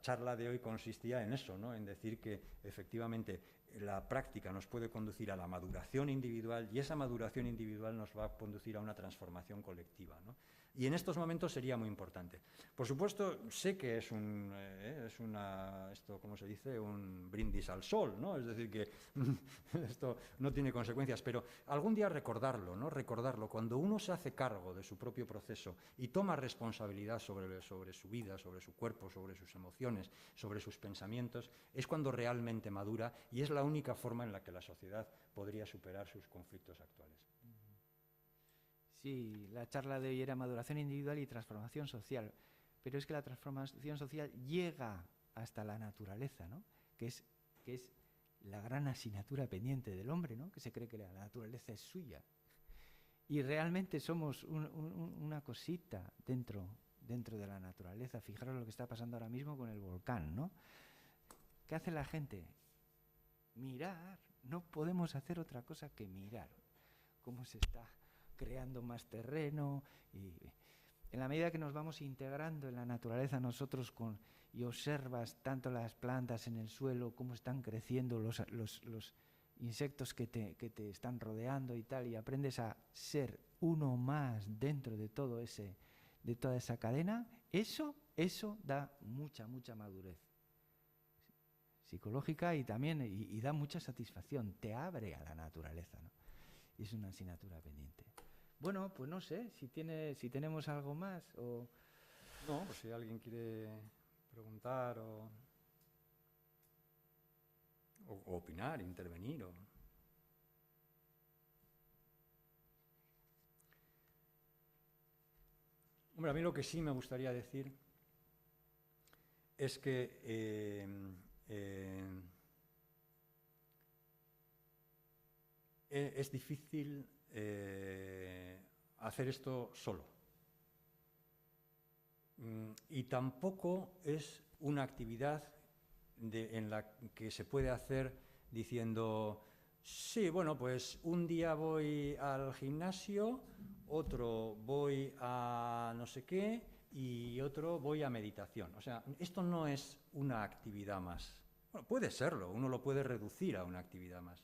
charla de hoy consistía en eso, ¿no? En decir que efectivamente la práctica nos puede conducir a la maduración individual y esa maduración individual nos va a conducir a una transformación colectiva, ¿no? Y en estos momentos sería muy importante. Por supuesto, sé que es esto, ¿cómo se dice? Un brindis al sol, ¿no? Es decir, que esto no tiene consecuencias, pero algún día recordarlo, ¿no? Recordarlo. Cuando uno se hace cargo de su propio proceso y toma responsabilidad sobre su vida, sobre su cuerpo, sobre sus emociones, sobre sus pensamientos, es cuando realmente madura y es la única forma en la que la sociedad podría superar sus conflictos actuales. Sí, la charla de hoy era maduración individual y transformación social, pero es que la transformación social llega hasta la naturaleza, ¿no? Que es la gran asignatura pendiente del hombre, ¿no? Que se cree que la naturaleza es suya. Y realmente somos una cosita dentro dentro de la naturaleza. Fijaros lo que está pasando ahora mismo con el volcán, ¿no? ¿Qué hace la gente? Mirar. No podemos hacer otra cosa que mirar cómo se está creando más terreno, y en la medida que nos vamos integrando en la naturaleza nosotros y observas tanto las plantas en el suelo, cómo están creciendo los insectos que te están rodeando y tal, y aprendes a ser uno más dentro de toda esa cadena, eso da mucha madurez psicológica y también y da mucha satisfacción, te abre a la naturaleza, ¿no? Y es una asignatura pendiente. Bueno, pues no sé si tenemos algo más o... No, pues si alguien quiere preguntar o opinar, intervenir. Hombre, a mí lo que sí me gustaría decir es que es difícil hacer esto solo. Y tampoco es una actividad en la que se puede hacer diciendo, sí, bueno, pues un día voy al gimnasio, otro voy a no sé qué y otro voy a meditación. O sea, esto no es una actividad más. Bueno, puede serlo, uno lo puede reducir a una actividad más.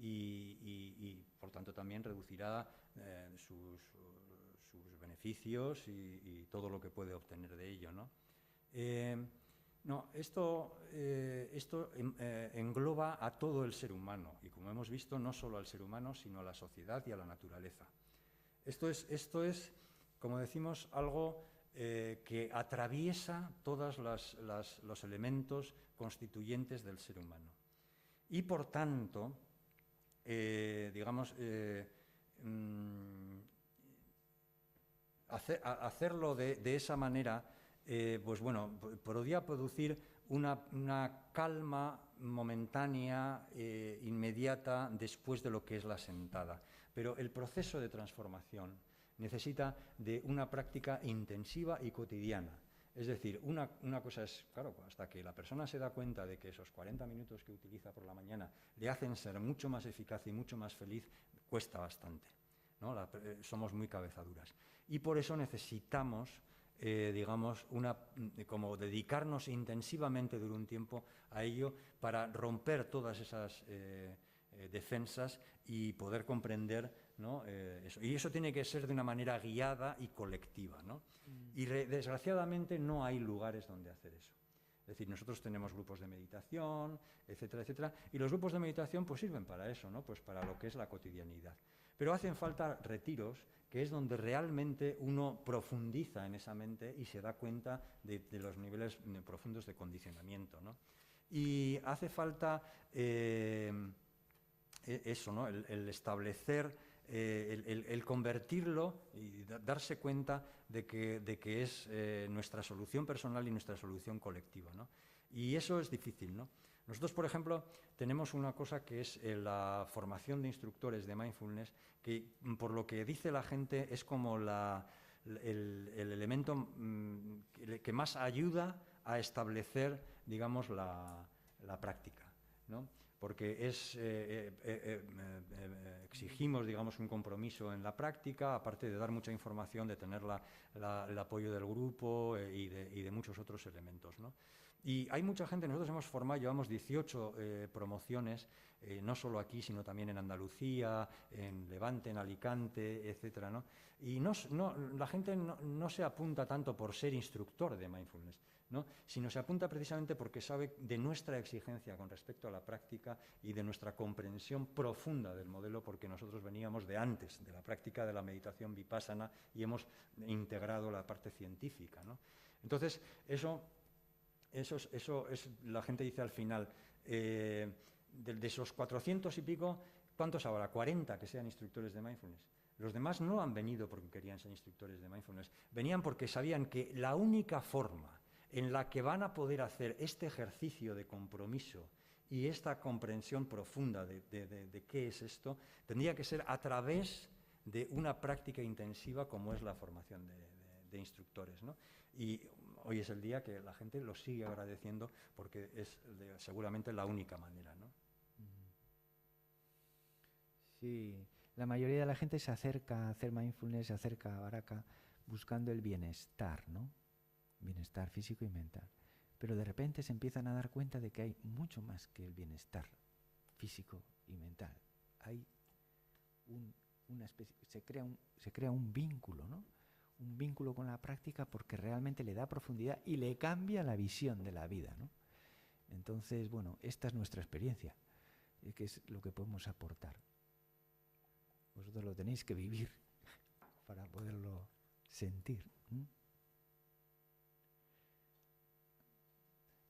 Y por tanto también reducirá sus beneficios y todo lo que puede obtener de ello, ¿no? No, esto engloba a todo el ser humano y, como hemos visto, no solo al ser humano, sino a la sociedad y a la naturaleza. Esto es, como decimos, algo que atraviesa todos los elementos constituyentes del ser humano. Y, por tanto, hacerlo de esa manera, pues bueno, podría producir una calma momentánea, inmediata, después de lo que es la sentada. Pero el proceso de transformación necesita de una práctica intensiva y cotidiana. Es decir, una cosa es, claro, hasta que la persona se da cuenta de que esos 40 minutos que utiliza por la mañana le hacen ser mucho más eficaz y mucho más feliz, cuesta bastante, ¿no? Somos muy cabezaduras. Y por eso necesitamos, como dedicarnos intensivamente durante un tiempo a ello para romper todas esas defensas y poder comprender, ¿no? Eso. Y eso tiene que ser de una manera guiada y colectiva, ¿no? Y desgraciadamente no hay lugares donde hacer eso. Es decir, nosotros tenemos grupos de meditación, etcétera, etcétera, y los grupos de meditación pues sirven para eso, ¿no? Pues para lo que es la cotidianidad. Pero hacen falta retiros, que es donde realmente uno profundiza en esa mente y se da cuenta de los niveles profundos de condicionamiento, ¿no? Y hace falta eso, ¿no? El establecer, el convertirlo y darse cuenta de que es nuestra solución personal y nuestra solución colectiva, ¿no? Y eso es difícil, ¿no? Nosotros, por ejemplo, tenemos una cosa que es la formación de instructores de mindfulness, que por lo que dice la gente es como el elemento que más ayuda a establecer, digamos, la práctica, ¿no? Porque exigimos, digamos, un compromiso en la práctica, aparte de dar mucha información, de tener el apoyo del grupo y de muchos otros elementos, ¿no? Y hay mucha gente, nosotros hemos formado, llevamos 18 promociones, no solo aquí, sino también en Andalucía, en Levante, en Alicante, etcétera, ¿no? Y la gente no se apunta tanto por ser instructor de mindfulness, ¿no? Sino se apunta precisamente porque sabe de nuestra exigencia con respecto a la práctica y de nuestra comprensión profunda del modelo, porque nosotros veníamos de antes, de la práctica de la meditación vipassana, y hemos integrado la parte científica, ¿no? Entonces, eso es, la gente dice al final, de esos 400 y pico, ¿cuántos habrá? 40 que sean instructores de mindfulness. Los demás no han venido porque querían ser instructores de mindfulness, venían porque sabían que la única forma en la que van a poder hacer este ejercicio de compromiso y esta comprensión profunda de qué es esto, tendría que ser a través de una práctica intensiva como es la formación instructores, ¿no? Y hoy es el día que la gente lo sigue agradeciendo porque es seguramente la única manera, ¿no? Sí, la mayoría de la gente se acerca a hacer mindfulness, se acerca a Baraka buscando el bienestar, ¿no? Bienestar físico y mental. Pero de repente se empiezan a dar cuenta de que hay mucho más que el bienestar físico y mental. Hay una especie, se crea un vínculo, ¿no? Un vínculo con la práctica porque realmente le da profundidad y le cambia la visión de la vida, ¿no? Entonces, bueno, esta es nuestra experiencia, que es lo que podemos aportar. Vosotros lo tenéis que vivir para poderlo sentir.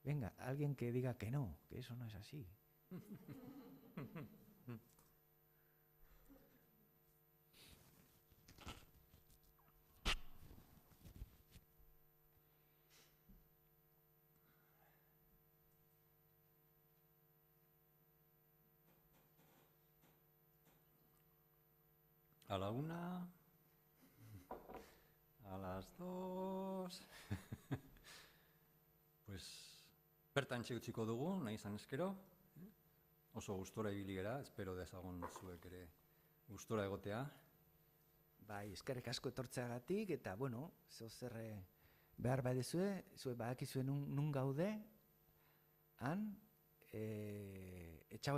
Venga, alguien que diga que no, que eso no es así. A la 1, a las 2. Pues bertantxe utziko dugu, nahi izan ezkero. Oso gustora ibili gera, espero dezagun zuek ere gustora egotea. Bai, eskerrik asko etortzeagatik eta bueno, zer behar badizue, zuek badakizue nun gaude, han